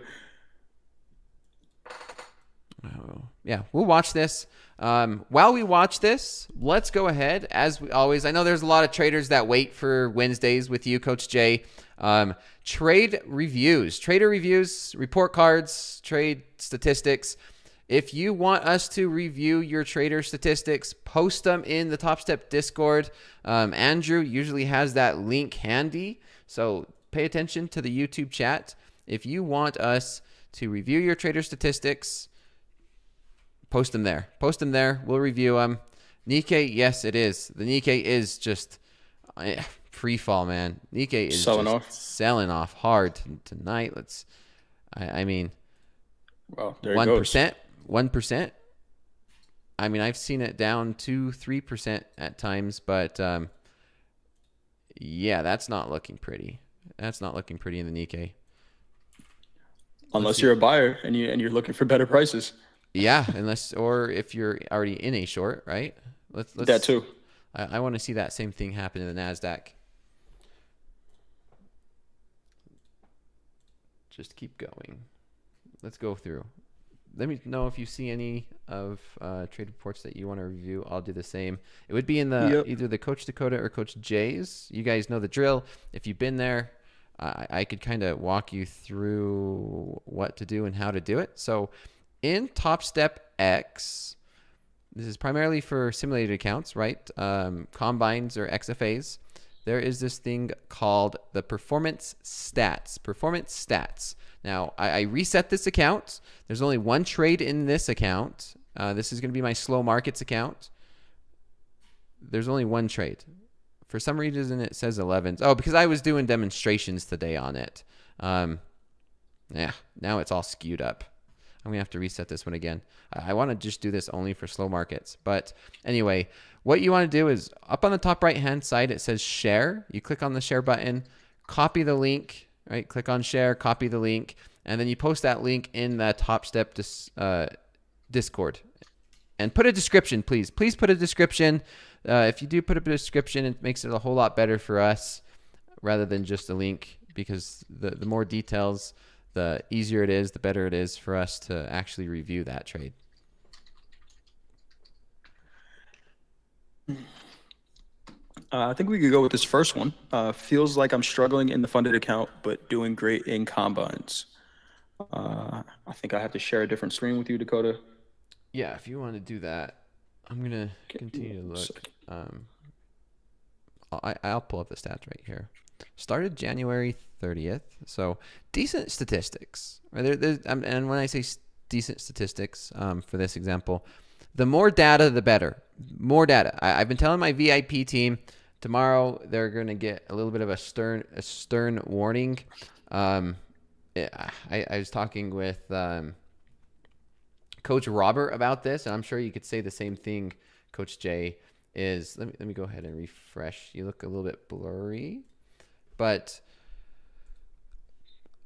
Yeah, we'll watch this. While we watch this, let's go ahead, as we always. I know there's a lot of traders that wait for Wednesdays with you, Coach Jay. Trade reviews, trader reviews, report cards, trade statistics. If you want us to review your trader statistics, post them in the Topstep Discord. Andrew usually has that link handy, so pay attention to the YouTube chat. If you want us to review your trader statistics, post them there. Post them there. We'll review them. Nikkei, yes, it is. The Nikkei is just free fall, man. Nikkei is selling off hard tonight. I mean, well, there 1%. 1%. I mean, I've seen it down 2-3% at times, but yeah, that's not looking pretty. That's not looking pretty in the Nikkei. Unless you're a buyer and you're looking for better prices. Yeah, or if you're already in a short, right? Let's that too. I want to see that same thing happen in the NASDAQ. Just keep going. Let's go through. Let me know if you see any of trade reports that you want to review. I'll do the same. It would be in the either the Coach Dakota or Coach Jay's. You guys know the drill. If you've been there, I could kind of walk you through what to do and how to do it. So in Topstep X, this is primarily for simulated accounts, right? Combines or XFAs. There is this thing called the performance stats. Performance stats. Now, I reset this account. There's only one trade in this account. This is going to be my slow markets account. There's only one trade. For some reason, it says 11. Oh, because I was doing demonstrations today on it. Yeah, now it's all skewed up. I'm going to have to reset this one again. I want to just do this only for slow markets. But anyway, what you want to do is up on the top right-hand side, it says share. You click on the share button, copy the link, right? Click on share, copy the link, and then you post that link in the Topstep Discord. And put a description, please. Please put a description. If you do put a description, it makes it a whole lot better for us rather than just a link, because the more details, the easier it is, the better it is for us to actually review that trade. I think we could go with this first one. Feels like I'm struggling in the funded account, but doing great in combines. I think I have to share a different screen with you, Dakota. Yeah, if you want to do that, I'm going to continue to look. I'll pull up the stats right here. Started January 30th, so decent statistics. And when I say decent statistics for this example, the more data, the better. More data. I've been telling my VIP team tomorrow they're going to get a little bit of a stern warning. I was talking with Coach Robert about this, and I'm sure you could say the same thing, Coach Jay. Let me go ahead and refresh. You look a little bit blurry, but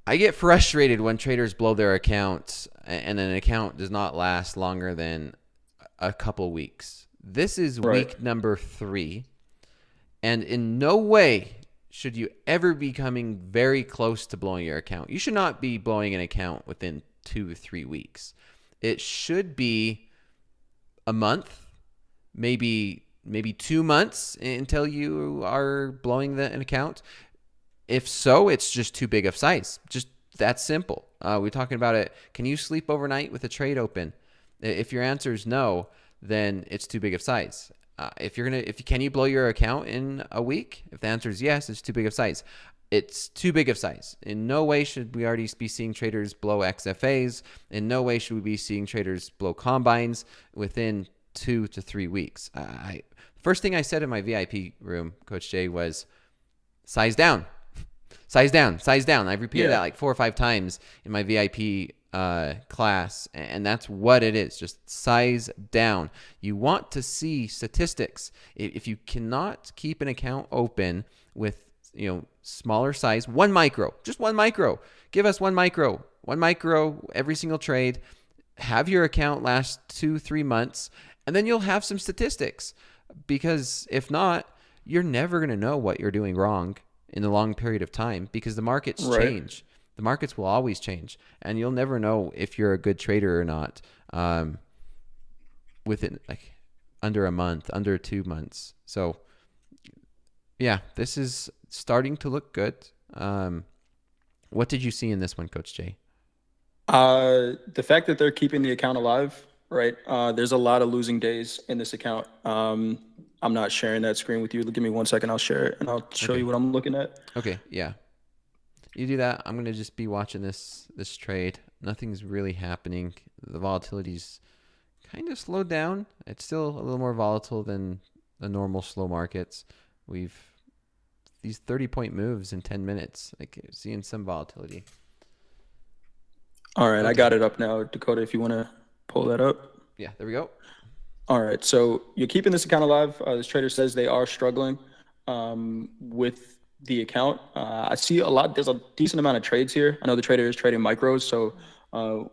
I get frustrated when traders blow their accounts and an account does not last longer than a couple weeks. This is week number 3, and in no way should you ever be coming very close to blowing your account. You should not be blowing an account within 2 or 3 weeks. It should be a month, maybe 2 months until you are blowing an account. If so, it's just too big of size. Just that simple. We're talking about it. Can you sleep overnight with a trade open? If your answer is no, then it's too big of size. Can you blow your account in a week? If the answer is yes, it's too big of size. It's too big of size. In no way should we already be seeing traders blow XFAs. In no way should we be seeing traders blow combines within 2 to 3 weeks. First thing I said in my VIP room, Coach Jay, was size down. Size down, size down. I've repeated that like 4 or 5 times in my VIP class, and that's what it is. Just size down. You want to see statistics. If you cannot keep an account open with smaller size, just one micro. Give us one micro every single trade. Have your account last 2-3 months, and then you'll have some statistics. Because if not, you're never going to know what you're doing wrong in a long period of time, because the markets change. The markets will always change, and you'll never know if you're a good trader or not within like under a month, under 2 months. So yeah, this is starting to look good. What did you see in this one, Coach Jay? The fact that they're keeping the account alive, right? There's a lot of losing days in this account. I'm not sharing that screen with you. Give me 1 second. I'll share it and I'll show you what I'm looking at. Okay, yeah. You do that. I'm gonna just be watching this trade. Nothing's really happening. The volatility's kind of slowed down. It's still a little more volatile than the normal slow markets. We've these 30-point moves in 10 minutes. Like, seeing some volatility. All right, I got it up now, Dakota, if you want to pull that up. Yeah, there we go. All right, so you're keeping this account alive. This trader says they are struggling with the account. I see there's a decent amount of trades here. I know the trader is trading micros, so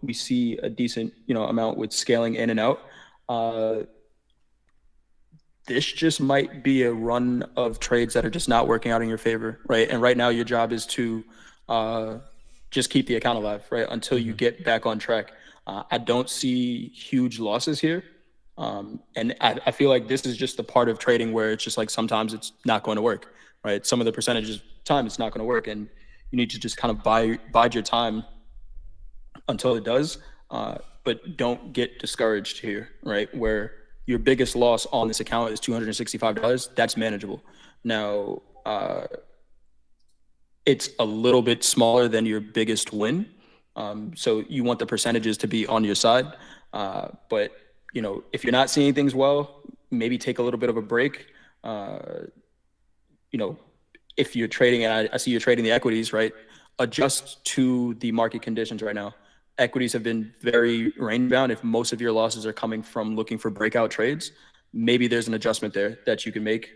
we see a decent amount with scaling in and out. This just might be a run of trades that are just not working out in your favor, right? And right now your job is to just keep the account alive, right? Until you get back on track. I don't see huge losses here. And I feel like this is just the part of trading where it's just like sometimes it's not going to work, right? Some of the percentages of time it's not going to work, and you need to just kind of bide your time until it does. But don't get discouraged here, right? Where your biggest loss on this account is $265. That's manageable. Now, it's a little bit smaller than your biggest win. So you want the percentages to be on your side. But if you're not seeing things well, maybe take a little bit of a break. If you're trading, and I see you're trading the equities, right? Adjust to the market conditions right now. Equities have been very range bound. If most of your losses are coming from looking for breakout trades, maybe there's an adjustment there that you can make.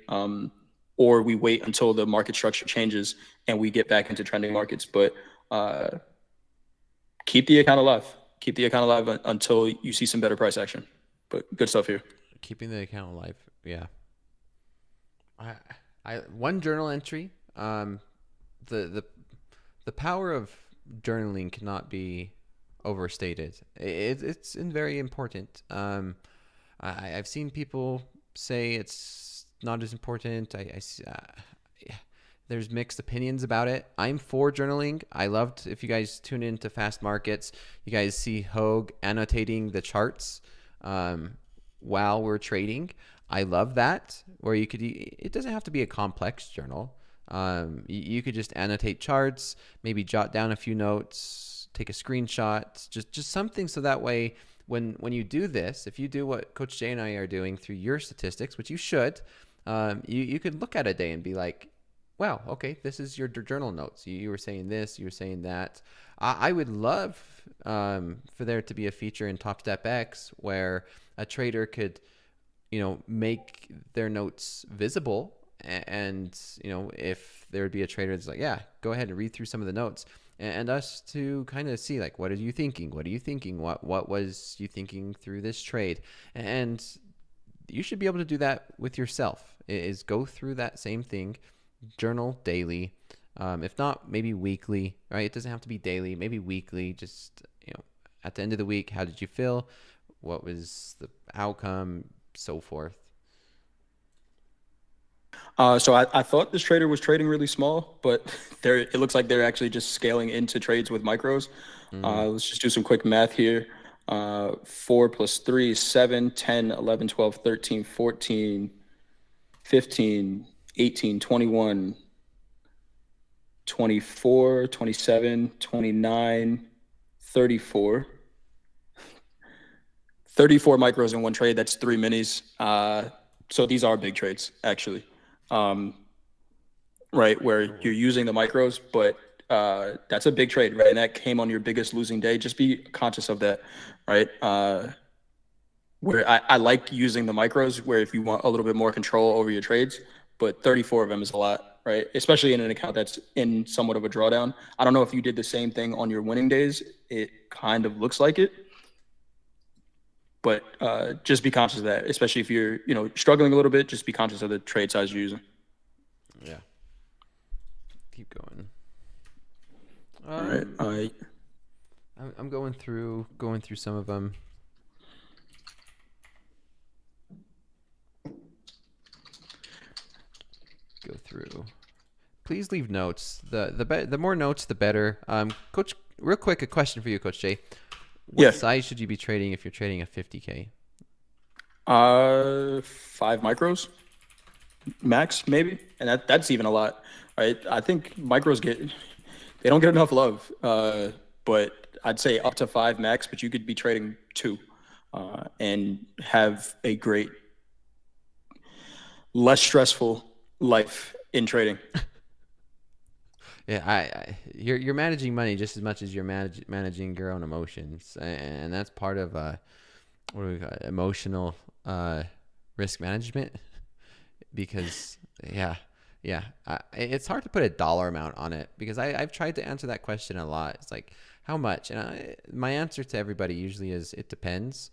Or we wait until the market structure changes and we get back into trending markets. But keep the account alive. Keep the account alive until you see some better price action. But good stuff here. Keeping the account alive, yeah. I one journal entry. The power of journaling cannot be overstated. It's very important. I've seen people say it's not as important. There's mixed opinions about it. I'm for journaling. I loved, if you guys tune into Fast Markets, you guys see Hoag annotating the charts while we're trading. I love that, where it doesn't have to be a complex journal. You could just annotate charts, maybe jot down a few notes, take a screenshot, just something, so that way when you do this, if you do what Coach Jay and I are doing through your statistics, which you should, you could look at a day and be like, wow, okay, this is your journal notes. You were saying this, you were saying that. I would love for there to be a feature in Topstep X where a trader could, make their notes visible. And, if there would be a trader that's like, yeah, go ahead and read through some of the notes, and us to kind of see, like, what are you thinking? What are you thinking? What was you thinking through this trade? And you should be able to do that with yourself, is go through that same thing, journal daily. If not, maybe weekly, right? It doesn't have to be daily, maybe weekly. Just, at the end of the week, how did you feel? What was the outcome? So forth. So I thought this trader was trading really small, but it looks like they're actually just scaling into trades with micros. Let's just do some quick math here. 4 + 3 is 7, 10, 11, 12, 13, 14, 15, 18, 21, 24, 27, 29, 34. 34 micros in one trade. That's 3 minis. So these are big trades, actually. Right, where you're using the micros, but that's a big trade, right? And that came on your biggest losing day. Just be conscious of that, right? Where I like using the micros, where if you want a little bit more control over your trades, but 34 of them is a lot. right? Especially in an account that's in somewhat of a drawdown. I don't know if you did the same thing on your winning days. It kind of looks like it, but just be conscious of that, especially if you're, struggling a little bit, just be conscious of the trade size you're using. Yeah. Keep going. All right. I'm going through some of them. Go through. Please leave notes. The more notes, the better. Coach, real quick, a question for you, Coach Jay. What size should you be trading if you're trading a 50K? 5 micros max, maybe, and that's even a lot, right? I think micros they don't get enough love, but I'd say up to 5 max. But you could be trading 2 and have a great, less stressful life in trading. Yeah, you're managing money just as much as you're managing your own emotions, and that's part of what do we call it? Emotional risk management. Because it's hard to put a dollar amount on it, because I've tried to answer that question a lot. It's like, how much? And my answer to everybody usually is it depends.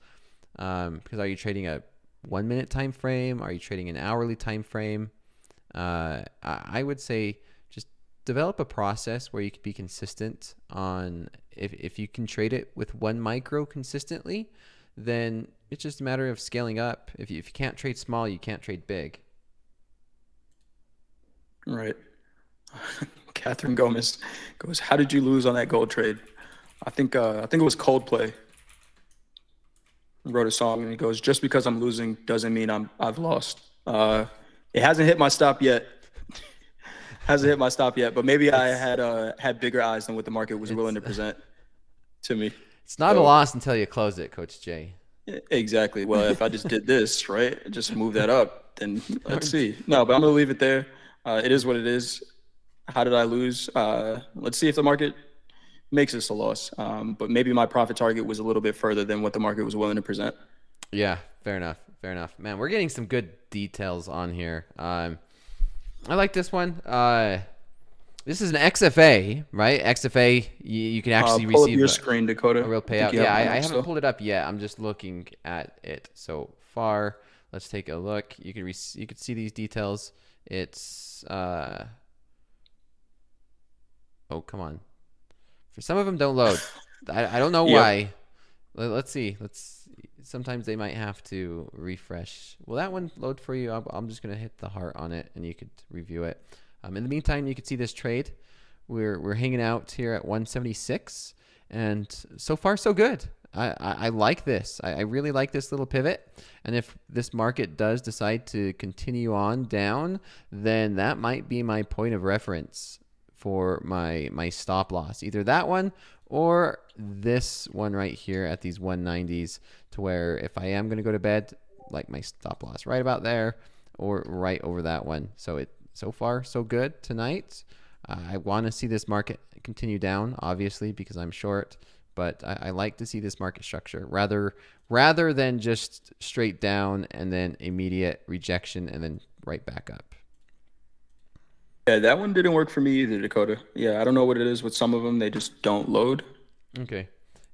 Because are you trading a 1 minute time frame? Are you trading an hourly time frame? I would say just develop a process where you can be consistent on if you can trade it with 1 micro consistently, then it's just a matter of scaling up. If you can't trade small, you can't trade big. Right. Catherine Gomez goes, "How did you lose on that gold trade?" I think it was Coldplay wrote a song, and he goes, "Just because I'm losing doesn't mean I've lost." It hasn't hit my stop yet. But maybe I had bigger eyes than what the market was willing to present to me. It's not a loss until you close it, Coach Jay. Exactly. Well, if I just did this, right, just move that up, then let's see. No, but I'm gonna leave it there. It is what it is. How did I lose? Let's see if the market makes this a loss. But maybe my profit target was a little bit further than what the market was willing to present. Yeah, fair enough. Man, we're getting some good details on here. I like this one. This is an XFA, right? XFA, you can actually pull receive up your screen, Dakota. a real payout. Yeah, I haven't pulled it up yet. I'm just looking at it so far. Let's take a look. You can see these details. It's oh, come on. For some of them don't load. I don't know why. Let's see. Sometimes they might have to refresh. Will that one load for you? I'm just gonna hit the heart on it, and you could review it. In the meantime, you can see this trade. We're hanging out here at 176, and so far so good. I like this. I really like this little pivot. And if this market does decide to continue on down, then that might be my point of reference for my stop loss. Either that one or this one right here at these 190s, to where if I am going to go to bed, like my stop loss right about there or right over that one. So far so good tonight. I want to see this market continue down, obviously, because I'm short. But I like to see this market structure rather than just straight down and then immediate rejection and then right back up. Yeah, that one didn't work for me either, Dakota. Yeah, I don't know what it is with some of them. They just don't load. Okay.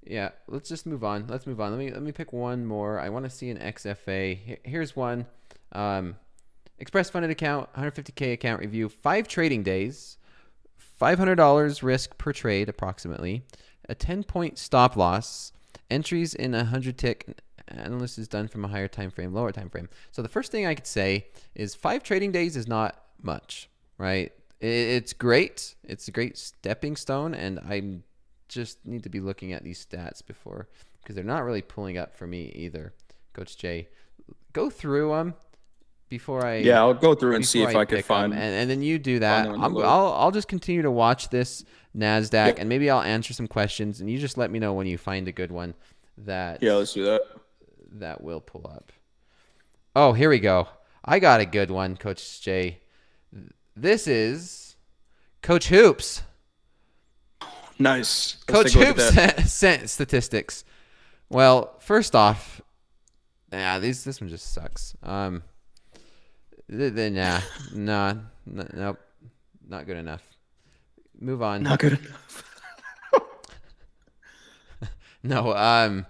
Yeah, let's just move on. Let me pick one more. I want to see an XFA. Here's one. Express funded account, 150K account review, 5 trading days, $500 risk per trade approximately. A 10-point stop loss, entries in 100 tick, analysis is done from a higher time frame, lower time frame. So the first thing I could say is 5 trading days is not much, right? It's great. It's a great stepping stone, and I just need to be looking at these stats before, because they're not really pulling up for me either. Coach Jay, go through them before I. Yeah, I'll go through and see if I can find. And then you do that. I'll just continue to watch this NASDAQ, and maybe I'll answer some questions, and you just let me know when you find a good one that. Yeah, let's do that. That will pull up. Oh, here we go. I got a good one, Coach Jay. This is Coach Hoops. Nice. Coach Hoops sent statistics. Well, first off, this one just sucks. Nope. Not good enough. Move on. Not good enough. No.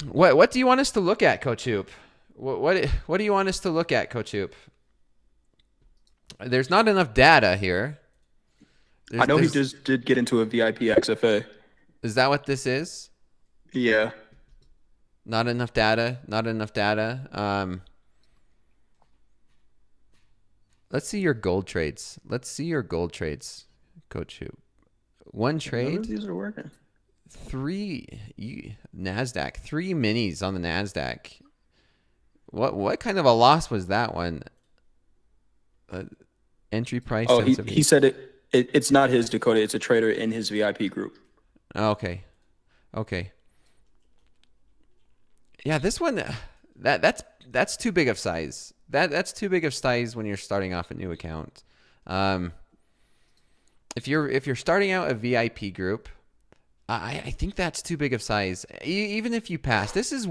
What do you want us to look at, Coach Hoop? What do you want us to look at, Coach Hoop? There's not enough data here. I know he just did get into a VIP XFA. Is that what this is? Yeah. Not enough data. Not enough data. Let's see your gold trades. Let's see your gold trades, Coach Hoop. One trade. None of these are working. NASDAQ. 3 minis on the NASDAQ. What kind of a loss was that one? Entry price. Oh, he said it's not his, Dakota. It's a trader in his VIP group. Okay. Yeah, this one that's too big of size. That's too big of size when you're starting off a new account. If you're starting out a VIP group, I think that's too big of size. Even if you pass, this is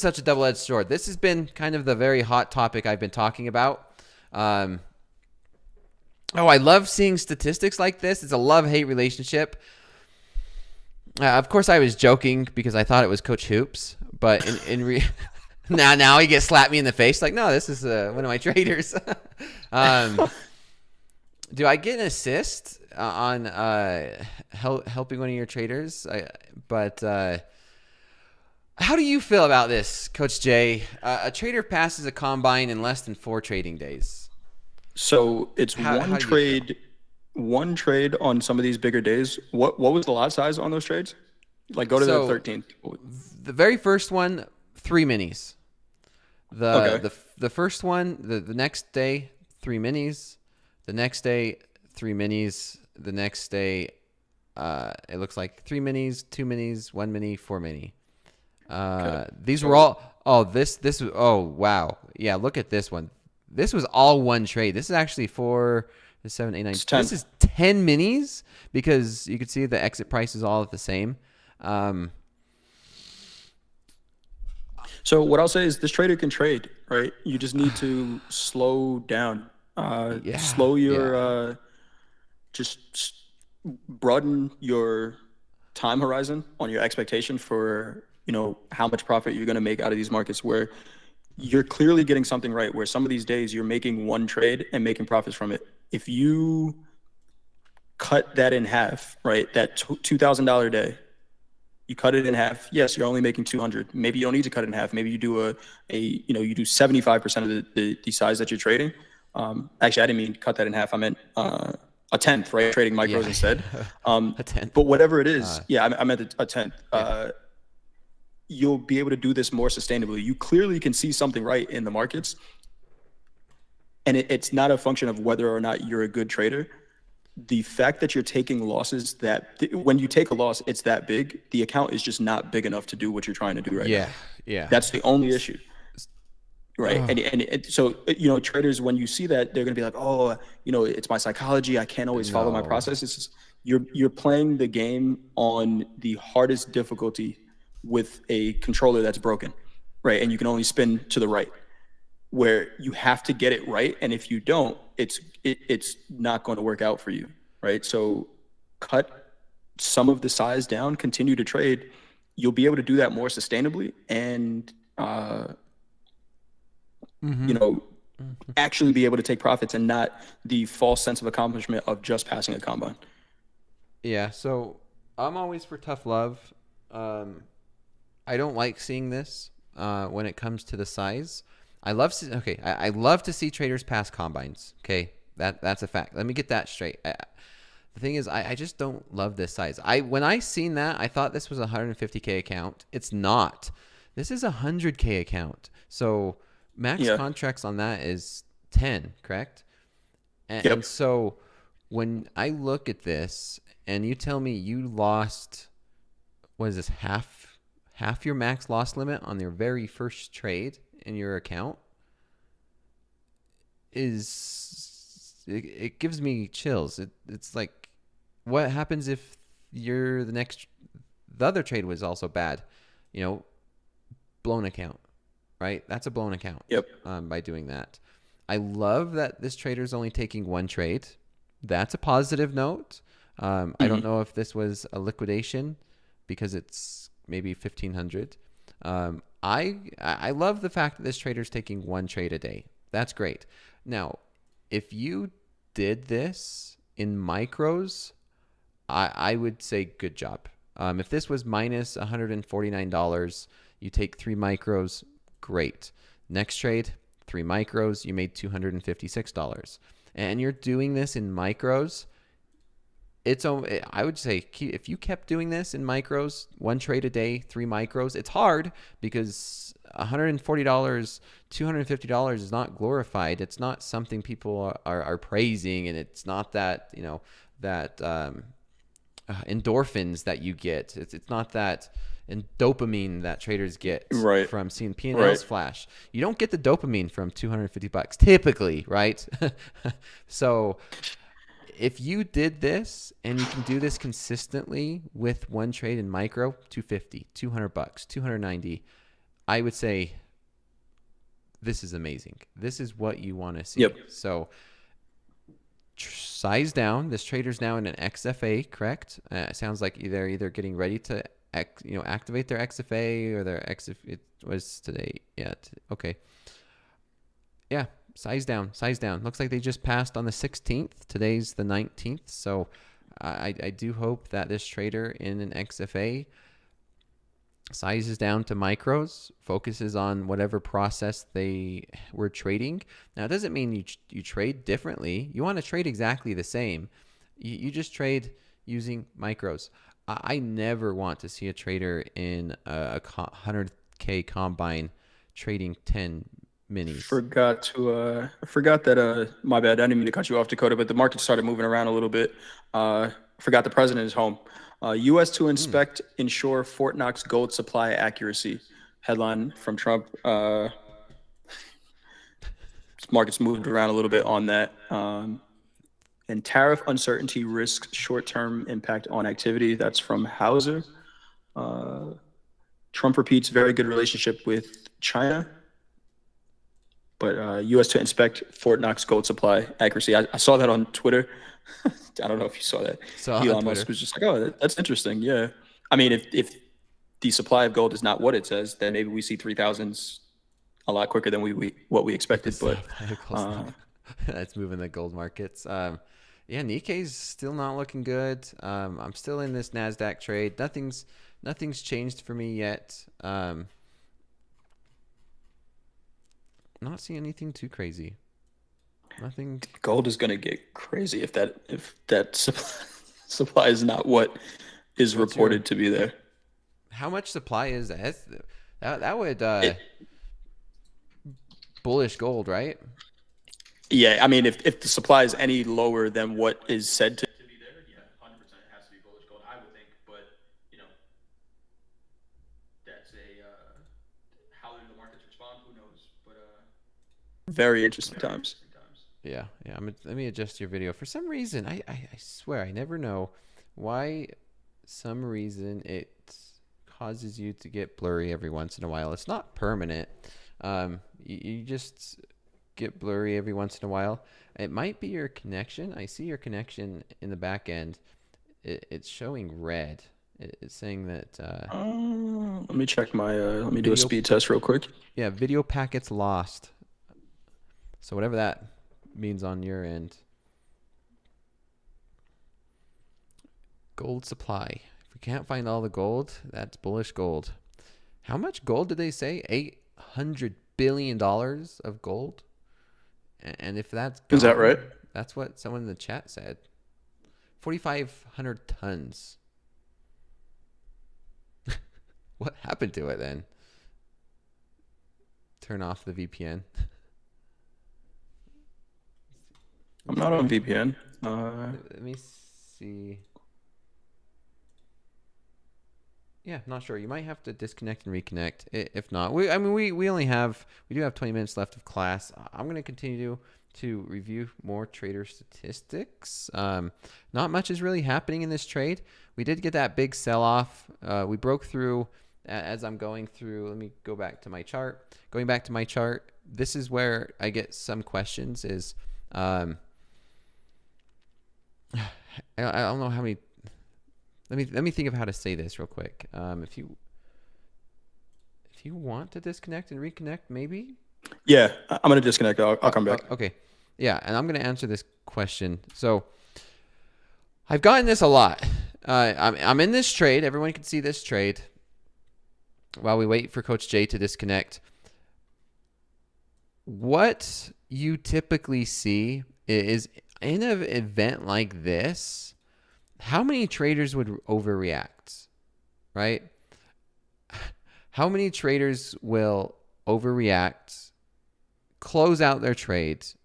such a double-edged sword. This has been kind of the very hot topic I've been talking about. I love seeing statistics like this. It's a love-hate relationship. Of course, I was joking because I thought it was Coach Hoops, but now he gets slapped me in the face. Like, no, this is one of my traders. Do I get an assist on helping one of your traders? How do you feel about this, Coach Jay? A trader passes a combine in less than 4 trading days. So it's one trade on some of these bigger days. What was the lot size on those trades? Like, go to the 13th. The very first one, 3 minis. The first one, the next day, 3 minis. The next day, 3 minis. The next day, it looks like 3 minis, 2 minis, 1 mini, 4 mini. These were all. Wow. Yeah, look at this one. This was all one trade. This is actually 4, 7, 8, 9. This is 10 minis because you can see the exit price is all at the same. So what I'll say is this trader can trade, right? You just need to slow down. Slow your just broaden your time horizon on your expectation for how much profit you're going to make out of these markets, where you're clearly getting something right, where some of these days you're making one trade and making profits from it. If you cut that in half, right, that $2,000 day, you cut it in half. Yes, you're only making 200. Maybe you don't need to cut it in half. Maybe you do you do 75% of the size that you're trading. Actually, I didn't mean cut that in half. I meant a tenth, right? Trading micros instead. A tenth. But whatever it is, I meant a tenth. You'll be able to do this more sustainably. You clearly can see something right in the markets. And it's not a function of whether or not you're a good trader. The fact that you're taking losses when you take a loss, it's that big. The account is just not big enough to do what you're trying to do right now. Yeah. That's the only issue. Right. And so, traders, when you see that, they're going to be like, it's my psychology. I can't always follow my process. It's just, you're playing the game on the hardest difficulty with a controller that's broken, right? And you can only spin to the right, where you have to get it right. And if you don't, it's not going to work out for you, right? So cut some of the size down, continue to trade. You'll be able to do that more sustainably and, actually be able to take profits and not the false sense of accomplishment of just passing a combine. Yeah. So I'm always for tough love. I don't like seeing this when it comes to the size. I love to see traders pass combines. Okay, that's a fact. Let me get that straight. The thing is, I just don't love this size. When I seen that, I thought this was a 150K account. It's not. This is a 100K account. So max contracts on that is 10, correct? And so when I look at this and you tell me you lost, what is this, half your max loss limit on your very first trade in your account, it gives me chills. It's like, what happens if the other trade was also bad? Blown account, right? That's a blown account. Yep. By doing that. I love that this trader is only taking one trade. That's a positive note. I don't know if this was a liquidation because it's maybe 1,500. I love the fact that this trader is taking one trade a day. That's great. Now, if you did this in micros, I would say good job. If this was minus $149, you take 3 micros, great. Next trade, 3 micros, you made $256. And you're doing this in micros, I would say if you kept doing this in micros, 1 trade a day, 3 micros, it's hard because $140, $250 is not glorified. It's not something people are praising, and it's not that, that endorphins that you get. It's not that and dopamine that traders get from seeing P&Ls flash. You don't get the dopamine from $250 typically, right? So if you did this and you can do this consistently with 1 trade in micro, $250, $200, $290, I would say this is amazing. This is what you want to see. Yep. So size down. This trader's now in an XFA, correct? It sounds like they're either getting ready to activate their XFA or their XFA. It was today. Yeah. Okay. Yeah. Size down. Looks like they just passed on the 16th. Today's the 19th. So I do hope that this trader in an XFA sizes down to micros, focuses on whatever process they were trading. Now, it doesn't mean you trade differently. You want to trade exactly the same. You just trade using micros. I never want to see a trader in a 100K combine trading 10 minis. Forgot that, my bad. I didn't mean to cut you off, Dakota, but the market started moving around a little bit. Forgot the president is home. U.S. to inspect, ensure Fort Knox gold supply accuracy. Headline from Trump. Markets moved around a little bit on that. And tariff uncertainty risks short-term impact on activity. That's from Hauser. Trump repeats very good relationship with China. But U.S. to inspect Fort Knox gold supply accuracy. I saw that on Twitter. I don't know if you saw that. Elon Musk was just like, oh, that's interesting. Yeah. I mean, if the supply of gold is not what it says, then maybe we see 3,000s a lot quicker than what we expected. But that's moving the gold markets. Yeah, Nikkei's still not looking good. I'm still in this NASDAQ trade. Nothing's changed for me yet. Not seeing anything too crazy. Nothing. Gold is going to get crazy if that supply is not what is reported to be there. How much supply is that? That would bullish gold, right? Yeah, I mean, if the supply is any lower than what is said to be there, yeah, 100% it has to be bullish gold, I would think. But that's how do the markets respond? Who knows? But very interesting times. Yeah. Let me adjust your video. For some reason, I swear I never know why. Some reason it causes you to get blurry every once in a while. It's not permanent. You just get blurry every once in a while. It might be your connection. I see your connection in the back end. It's showing red. It's saying that. Let me check my. Let me do a speed test real quick. Yeah, video packets lost. So whatever that means on your end. Gold supply. If we can't find all the gold, that's bullish gold. How much gold did they say? $800 billion of gold? And if that's gone, is that right? That's what someone in the chat said. 4,500 tons. What happened to it then? Turn off the VPN. I'm not on VPN. Let me see. Yeah, not sure. You might have to disconnect and reconnect. If not, we do have 20 minutes left of class. I'm going to continue to review more trader statistics. Not much is really happening in this trade. We did get that big sell-off. We broke through as I'm going through. Let me go back to my chart. Going back to my chart, this is where I get some questions is, I don't know how many. Let me think of how to say this real quick. If you want to disconnect and reconnect, maybe. Yeah, I'm gonna disconnect. I'll come back. Okay. Yeah, and I'm gonna answer this question. So I've gotten this a lot. I'm in this trade. Everyone can see this trade. While we wait for Coach Jay to disconnect, what you typically see is in an event like this, how many traders would overreact, right? How many traders will overreact, close out their trades?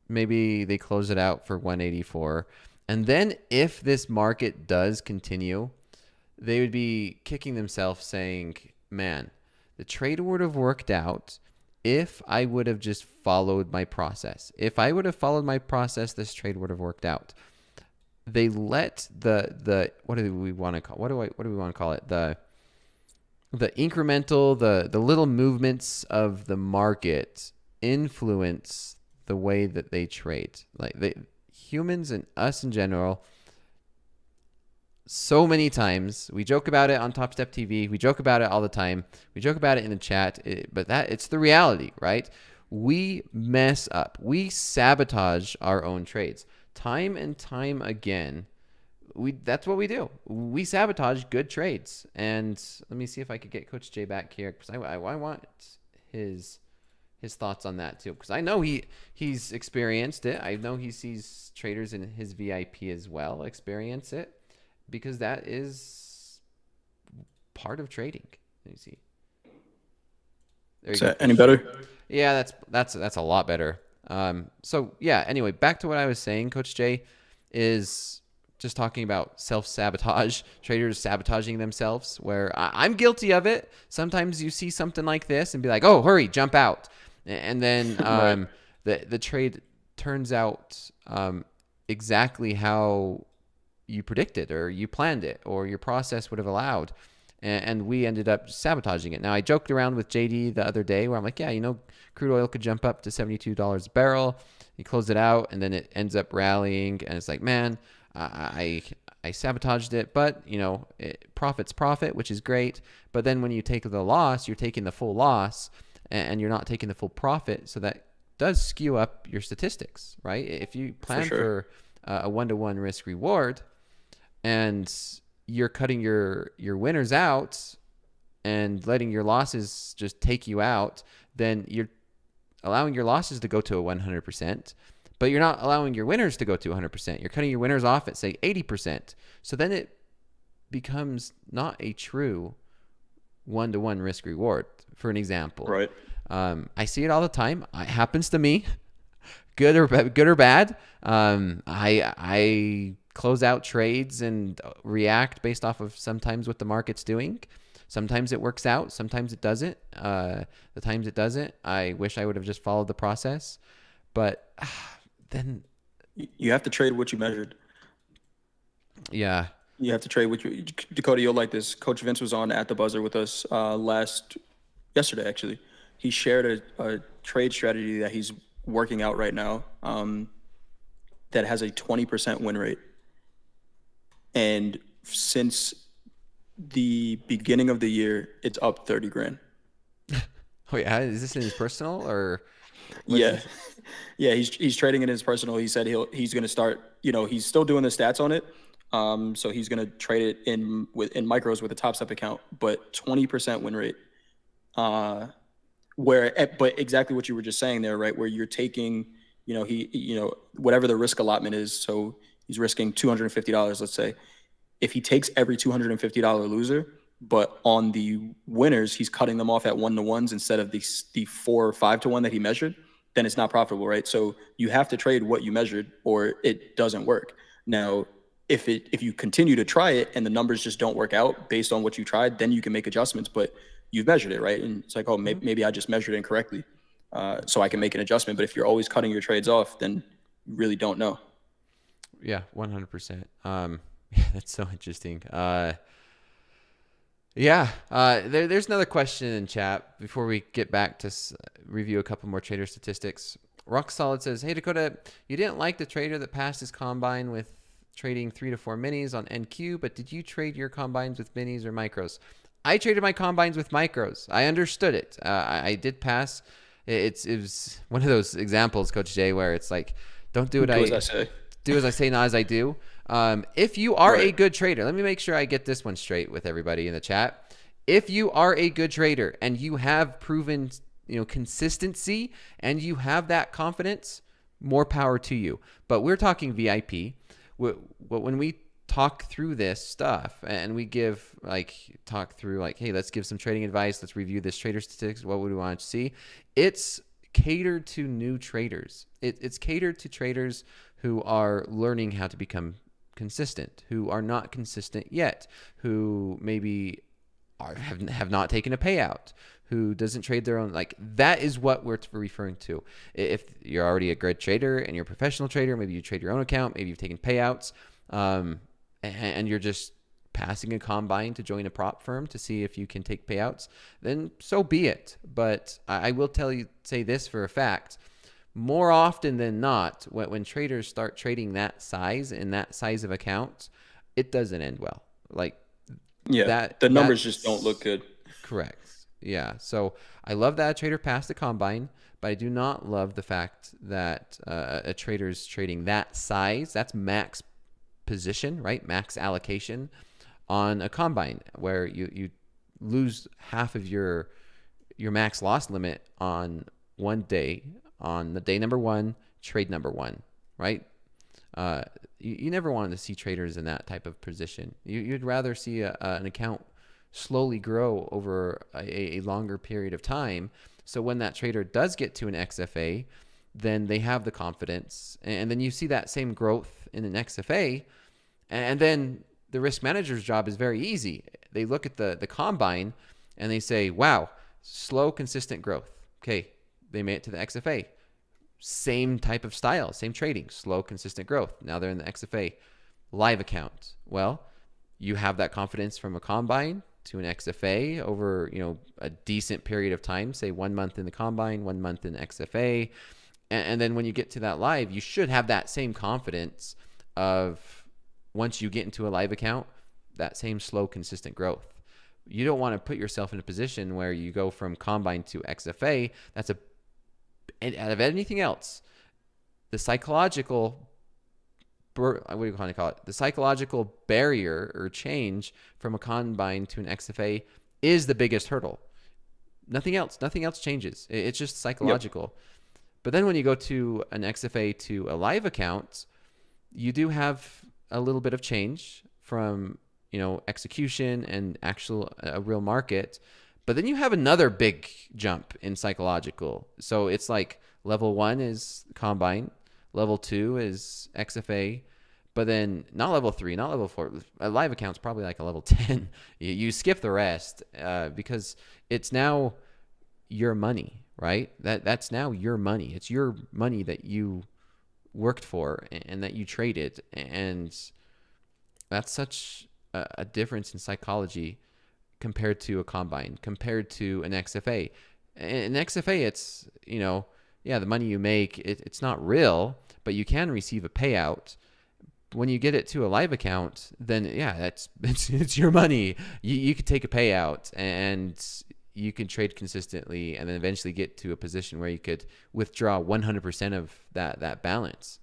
Maybe they close it out for 184. And then if this market does continue, they would be kicking themselves saying, man, the trade would have worked out if I would have just followed my process. If I would have followed my process, this trade would have worked out. They let the what do we want to call what do we want to call it? The incremental, the little movements of the market influence the way that they trade. Like humans and us in general, so many times we joke about it on Topstep TV. We joke about it all the time. We joke about it in the chat, but it's the reality, right? We mess up. We sabotage our own trades time and time again. That's what we do. We sabotage good trades. And let me see if I could get Coach Jay back here, because I want his thoughts on that too, because I know he's experienced it. I know he sees traders in his VIP as well experience it, because that is part of trading. Let me see. Is that any better? Yeah, that's a lot better. So yeah, anyway, back to what I was saying. Coach Jay is just talking about self-sabotage, traders sabotaging themselves, where I'm guilty of it. Sometimes you see something like this and be like, oh, hurry, jump out. And then Right. the trade turns out exactly how you predicted or you planned it or your process would have allowed. And we ended up sabotaging it. Now, I joked around with JD the other day where I'm like, yeah, crude oil could jump up to $72 a barrel. He closed it out, and then it ends up rallying. And it's like, man, I sabotaged it. But, profit's profit, which is great. But then when you take the loss, you're taking the full loss, and you're not taking the full profit. So that does skew up your statistics, right? If you plan for a 1-to-1 risk reward and you're cutting your winners out and letting your losses just take you out, then you're allowing your losses to go to a 100%, but you're not allowing your winners to go to 100%. You're cutting your winners off at, say, 80%. So then it becomes not a true 1-to-1 risk reward, for an example. Right. I see it all the time. It happens to me, good or bad. I close out trades and react based off of sometimes what the market's doing. Sometimes it works out. Sometimes it doesn't. The times it doesn't, I wish I would have just followed the process. But then You have to trade what you measured. Yeah. You have to trade what you, Dakota, you'll like this. Coach Vince was on at the buzzer with us yesterday, actually. He shared a trade strategy that he's working out right now that has a 20% win rate. And since the beginning of the year, it's up 30 grand. Oh yeah, is this in his personal or? Yeah. Yeah, he's trading in his personal. He said he's going to start, he's still doing the stats on it. So he's going to trade it in micros with a Topstep account, but 20% win rate. But exactly what you were just saying there, right? Where you're taking, whatever the risk allotment is. So he's risking $250, let's say. If he takes every $250 loser, but on the winners, he's cutting them off at 1-to-1s instead of the 4 or 5-to-1 that he measured, then it's not profitable, right? So you have to trade what you measured or it doesn't work. Now, if you continue to try it and the numbers just don't work out based on what you tried, then you can make adjustments, but you've measured it, right? And it's like, oh, maybe I just measured it incorrectly, so I can make an adjustment. But if you're always cutting your trades off, then you really don't know. Yeah, 100%. That's so interesting. Yeah. There's another question in chat before we get back to review a couple more trader statistics. Rock Solid says, "Hey Dakota, you didn't like the trader that passed his combine with trading 3 to 4 minis on NQ, but did you trade your combines with minis or micros?" I traded my combines with micros. I understood it. I did pass. It was one of those examples, Coach Jay, where it's like, don't do what Do as I I say. do as I say, not as I do. If you are a Right. good trader, let me make sure I get this one straight with everybody in the chat. If you are a good trader and you have proven, consistency and you have that confidence, more power to you. But we're talking VIP. When we talk through this stuff and we talk through hey, let's give some trading advice. Let's review this trader statistics. What would we want to see? It's catered to new traders. It's catered to traders who are learning how to become consistent, who are not consistent yet, who maybe have not taken a payout, who doesn't trade their own. That is what we're referring to. If you're already a great trader and you're a professional trader, maybe you trade your own account, maybe you've taken payouts, and you're just passing a combine to join a prop firm to see if you can take payouts, then so be it. But I will say this for a fact: more often than not, when traders start trading that size in that size of account, it doesn't end well. Like Yeah. that. The numbers just don't look That's good. correct. Yeah. So I love that a trader passed the combine, but I do not love the fact that a trader's trading that size. That's max position, right? Max allocation on a combine, where you lose half of your max loss limit on one day, on the day number one, trade number one, right? You never wanted to see traders in that type of position. You'd rather see an account slowly grow over a longer period of time. So when that trader does get to an XFA, then they have the confidence, and then you see that same growth in an XFA, and then the risk manager's job is very easy. They look at the combine and they say, wow, slow, consistent growth. Okay, they made it to the XFA. Same type of style, same trading, slow, consistent growth. Now they're in the XFA live account. Well, you have that confidence from a combine to an XFA over, a decent period of time, say 1 month in the combine, 1 month in XFA. And then when you get to that live, you should have that same confidence of, once you get into a live account, that same slow, consistent growth. You don't want to put yourself in a position where you go from combine to XFA. And out of anything else, the psychological, what do you call it? The psychological barrier or change from a combine to an XFA is the biggest hurdle. Nothing else changes. It's just Yep. psychological. But then when you go to an XFA to a live account, you do have a little bit of change from, execution and a real market. But then you have another big jump in psychological. So it's like level 1 is combine, level 2 is XFA, but then not level 3, not level 4. A live account's probably like a level 10. You skip the rest because it's now your money, right? That's now your money. It's your money that you worked for and that you traded, and that's such a difference in psychology compared to a combine, compared to an XFA. An XFA, it's, the money you make, it's not real, but you can receive a payout. When you get it to a live account, then yeah, it's your money. You could take a payout and you can trade consistently, and then eventually get to a position where you could withdraw 100% of that balance.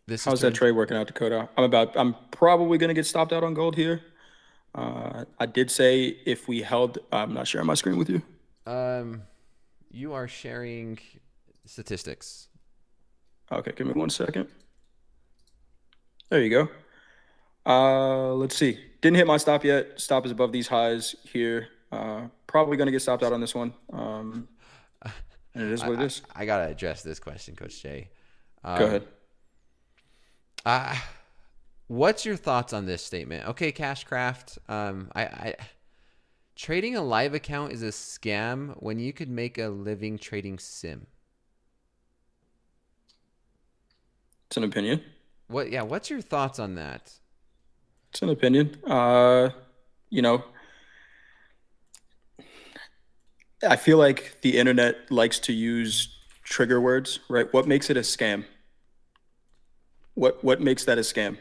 This is How's that turn. trade working out, Dakota? I'm probably going to get stopped out on gold here. I did say if we held, I'm not sharing my screen with you. You are sharing statistics. Okay, give me 1 second. There you go. Let's see. Didn't hit my stop yet. Stop is above these highs here. Probably going to get stopped out on this one. And it is what it is. I gotta address this question, Coach Jay. Go ahead. What's your thoughts on this statement? Okay, Cashcraft. Trading a live account is a scam when you could make a living trading sim. It's an opinion. What's your thoughts on that? It's an opinion. You know, I feel like the internet likes to use trigger words, right? What makes it a scam? What makes that a scam?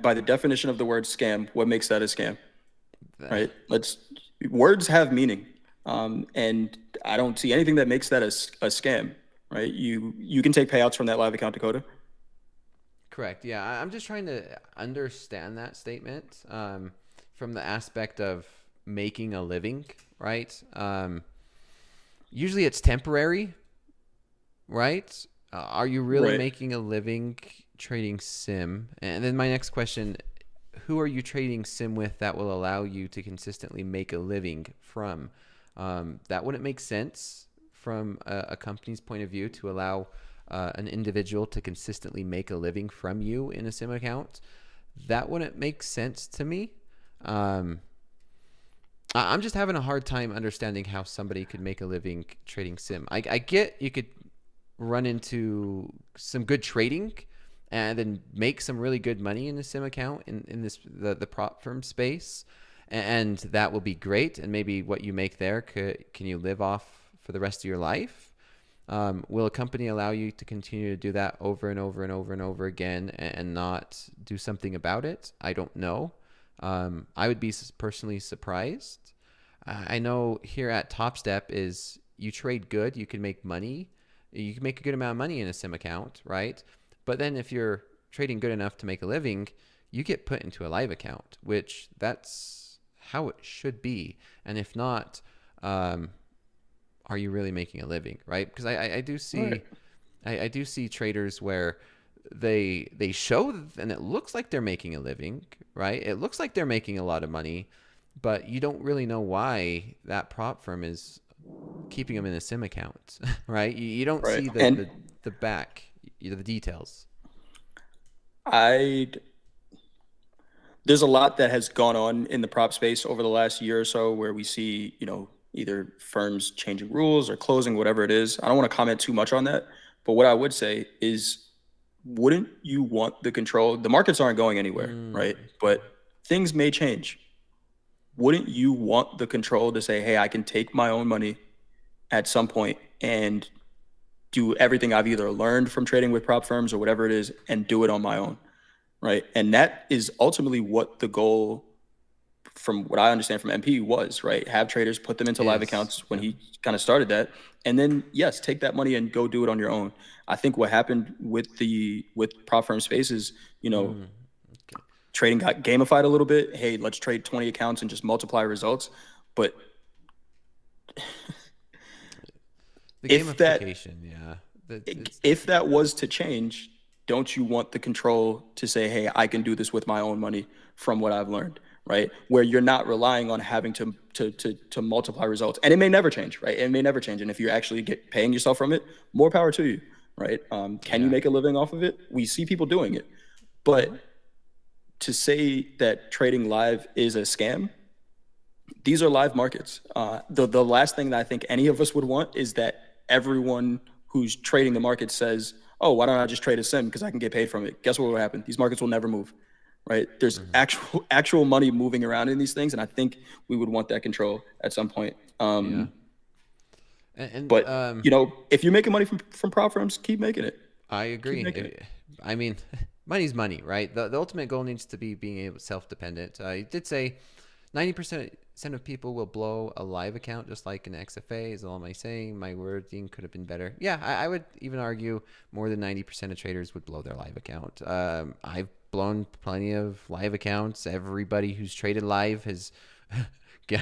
By the definition of the word scam, what makes that a scam? Right? Let's Words have meaning, and I don't see anything that makes that a scam. Right? You can take payouts from that live account, Dakota. Correct. Yeah, I'm just trying to understand that statement from the aspect of making a living, right? Usually it's temporary, right? Are you really Right. making a living trading sim? And then my next question, who are you trading sim with that will allow you to consistently make a living from? That wouldn't make sense from a company's point of view to allow an individual to consistently make a living from you in a sim account. That wouldn't make sense to me. Um, I'm just having a hard time understanding how somebody could make a living trading sim. I get you could run into some good trading and then make some really good money in a sim account in this the prop firm space, and that will be great. And maybe what you make there can you live off for the rest of your life? Will a company allow you to continue to do that over and over and over and over again and not do something about it? I don't know. I would be personally surprised. I know here at Topstep is you trade good, you can make money. You can make a good amount of money in a sim account, right? But then if you're trading good enough to make a living, you get put into a live account, which that's how it should be. And if not, are you really making a living, right? Because I do Right. see I do see traders where they show and it looks like they're making a living, right? It looks like they're making a lot of money, but you don't really know why that prop firm is keeping them in a sim account, right? You don't Right. see And the back, the details. I there's a lot that has gone on in the prop space over the last year or so where we see, either firms changing rules or closing, whatever it is. I don't want to comment too much on that, but what I would say is, wouldn't you want the control? The markets aren't going anywhere, right? Okay. But things may change. Wouldn't you want the control to say, hey, I can take my own money at some point and do everything I've either learned from trading with prop firms or whatever it is and do it on my own, right? And that is ultimately what the goal, from what I understand from MP, was, right? Have traders put them into live Is accounts when yeah. he kind of started that, and then yes, take that money and go do it on your own. I think what happened with prop firm spaces, Okay. trading got gamified a little bit. Hey, let's trade 20 accounts and just multiply results. But The if that gamification, yeah. It's if that different. was to change, don't you want the control to say, hey, I can do this with my own money from what I've learned, right? Where you're not relying on having to multiply results. And it may never change, right? It may never change. And if you're actually paying yourself from it, more power to you, right? Can you Yeah. make a living off of it? We see people doing it. But to say that trading live is a scam, these are live markets. The last thing that I think any of us would want is that everyone who's trading the market says, "Oh, why don't I just trade a sim because I can get paid from it?" Guess what will happen? These markets will never move, right? There's Hmm. actual money moving around in these things, and I think we would want that control at some point. Yeah. And But if you're making money from prop firms, keep making it. I Keep agree. making it. I mean, money's money, right? The ultimate goal needs to be being able self-dependent. You did say 90% of people will blow a live account just like an XFA is all am I saying. My wording could have been better. Yeah, I would even argue more than 90% of traders would blow their live account. I've blown plenty of live accounts. Everybody who's traded live has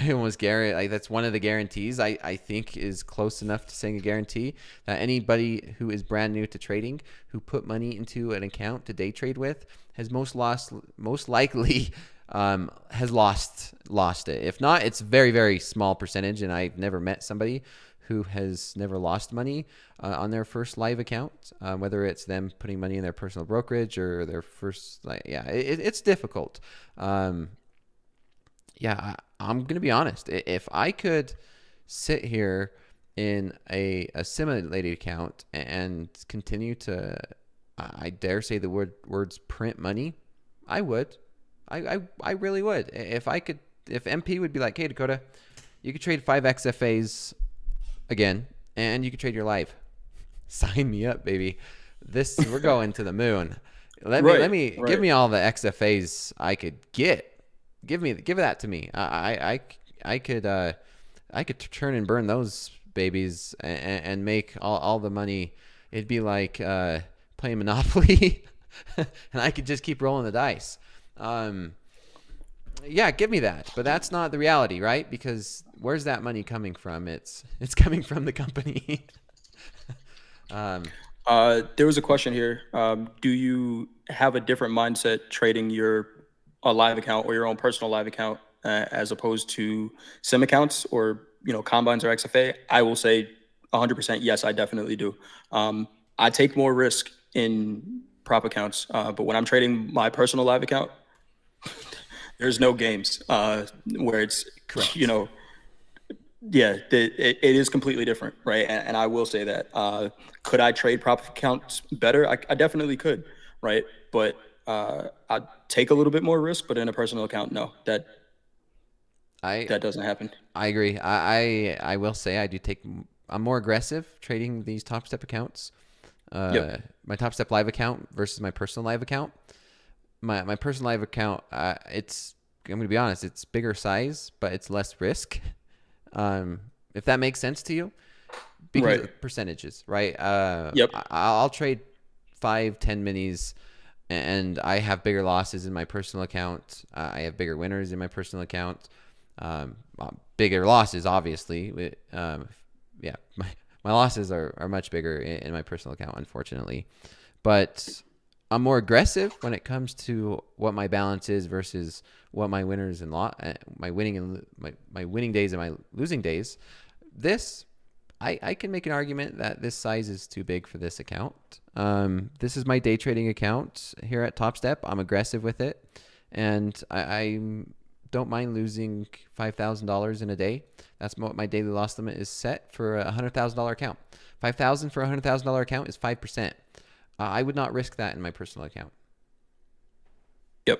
almost guarantee. That's one of the guarantees I think is close enough to saying a guarantee that anybody who is brand new to trading who put money into an account to day trade with has most likely has lost it. If not, it's very very small percentage, and I've never met somebody who has never lost money on their first live account, whether it's them putting money in their personal brokerage or their first, it's difficult. I'm going to be honest. If I could sit here in a simulated account and continue to I dare say the words print money, I would. I really would. If I could, if MP would be like, hey, Dakota, you could trade 5 XFAs again, and you could trade your life. Sign me up, baby. We're going to the moon. Give me all the XFAs I could get. Give that to me. I could turn and burn those babies and make all the money. It'd be like playing Monopoly, and I could just keep rolling the dice. Yeah, give me that. But that's not the reality, right? Because where's that money coming from? It's coming from the company. There was a question here. Do you have a different mindset trading a live account or your own personal live account as opposed to sim accounts or combines or XFA? I will say 100% yes, I definitely do. I take more risk in prop accounts, but when I'm trading my personal live account, there's no games where it's Correct. Yeah, it is completely different, right? And I will say that. Could I trade prop accounts better? I definitely could, right? But I'd take a little bit more risk, but in a personal account, no, that doesn't happen. I agree. I will say I do I'm more aggressive trading these Topstep accounts. Yep. My Topstep live account versus my personal live account. My personal live account, I'm going to be honest, it's bigger size, but it's less risk. If that makes sense to you, because of percentages, right? Yep. I'll trade 5-10 minis, and I have bigger losses in my personal account. I have bigger winners in my personal account. Bigger losses, obviously. Yeah, my losses are much bigger in my personal account, unfortunately. But I'm more aggressive when it comes to what my balance is versus what my winners and my winning days and my losing days. I can make an argument that this size is too big for this account. This is my day trading account here at Topstep. I'm aggressive with it, and I don't mind losing $5,000 in a day. That's what my daily loss limit is set for a $100,000 account. $5,000 for a $100,000 account is 5%. I would not risk that in my personal account. Yep.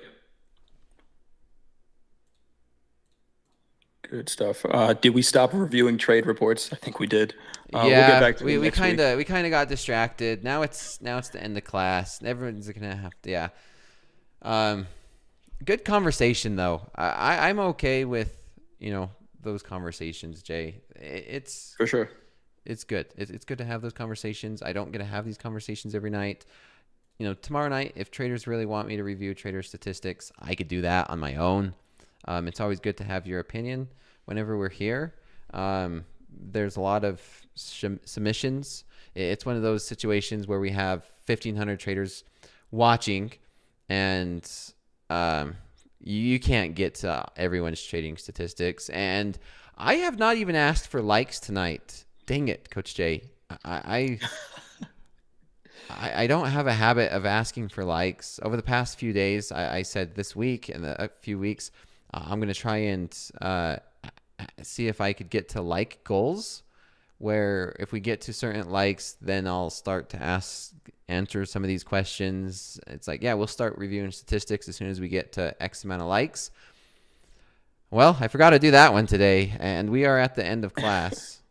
Good stuff. Did we stop reviewing trade reports? I think we did. Yeah, we'll get back to we kind of got distracted. Now it's the end of class. Everyone's gonna have to good conversation though. I'm okay with those conversations, Jay. It's for sure. It's good. It's good to have those conversations. I don't get to have these conversations every night. Tomorrow night, if traders really want me to review trader statistics, I could do that on my own. It's always good to have your opinion whenever we're here. There's a lot of submissions. It's one of those situations where we have 1,500 traders watching, and you can't get to everyone's trading statistics. And I have not even asked for likes tonight. Dang it, Coach Jay. I don't have a habit of asking for likes. Over the past few days, I said this week and a few weeks, I'm going to try and see if I could get to like goals, where if we get to certain likes, then I'll start to answer some of these questions. It's like, yeah, we'll start reviewing statistics as soon as we get to X amount of likes. Well, I forgot to do that one today, and we are at the end of class.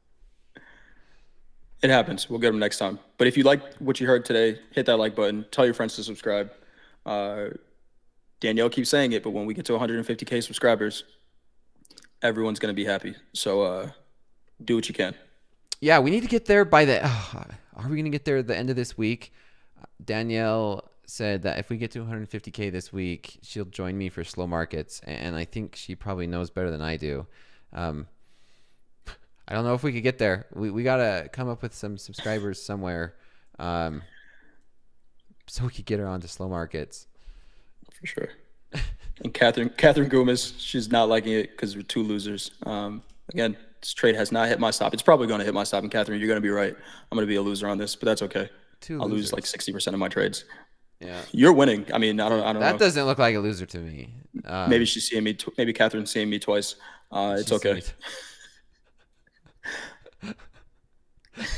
It happens. We'll get them next time. But if you like what you heard today, hit that like button. Tell your friends to subscribe. Danielle keeps saying it, but when we get to 150K subscribers, everyone's going to be happy. So do what you can. Yeah, we need to get there by are we going to get there at the end of this week? Danielle said that if we get to 150K this week, she'll join me for slow markets. And I think she probably knows better than I do. I don't know if we could get there. We got to come up with some subscribers somewhere so we could get her onto slow markets. For sure. And Catherine Goomis, she's not liking it because we're two losers. Again, this trade has not hit my stop. It's probably going to hit my stop. And Catherine, you're going to be right. I'm going to be a loser on this, but that's okay. I'll lose like 60% of my trades. Yeah, you're winning. I mean, I don't know. That doesn't look like a loser to me. Maybe she's seeing me. Maybe Catherine's seeing me twice. It's okay.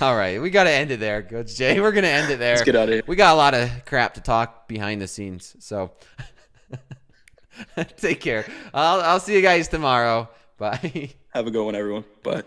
All right, we got to end it there, Coach Jay. We're gonna end it there. Let's get out of here. We got a lot of crap to talk behind the scenes, so take care. I'll see you guys tomorrow. Bye. Have a good one, everyone. Bye.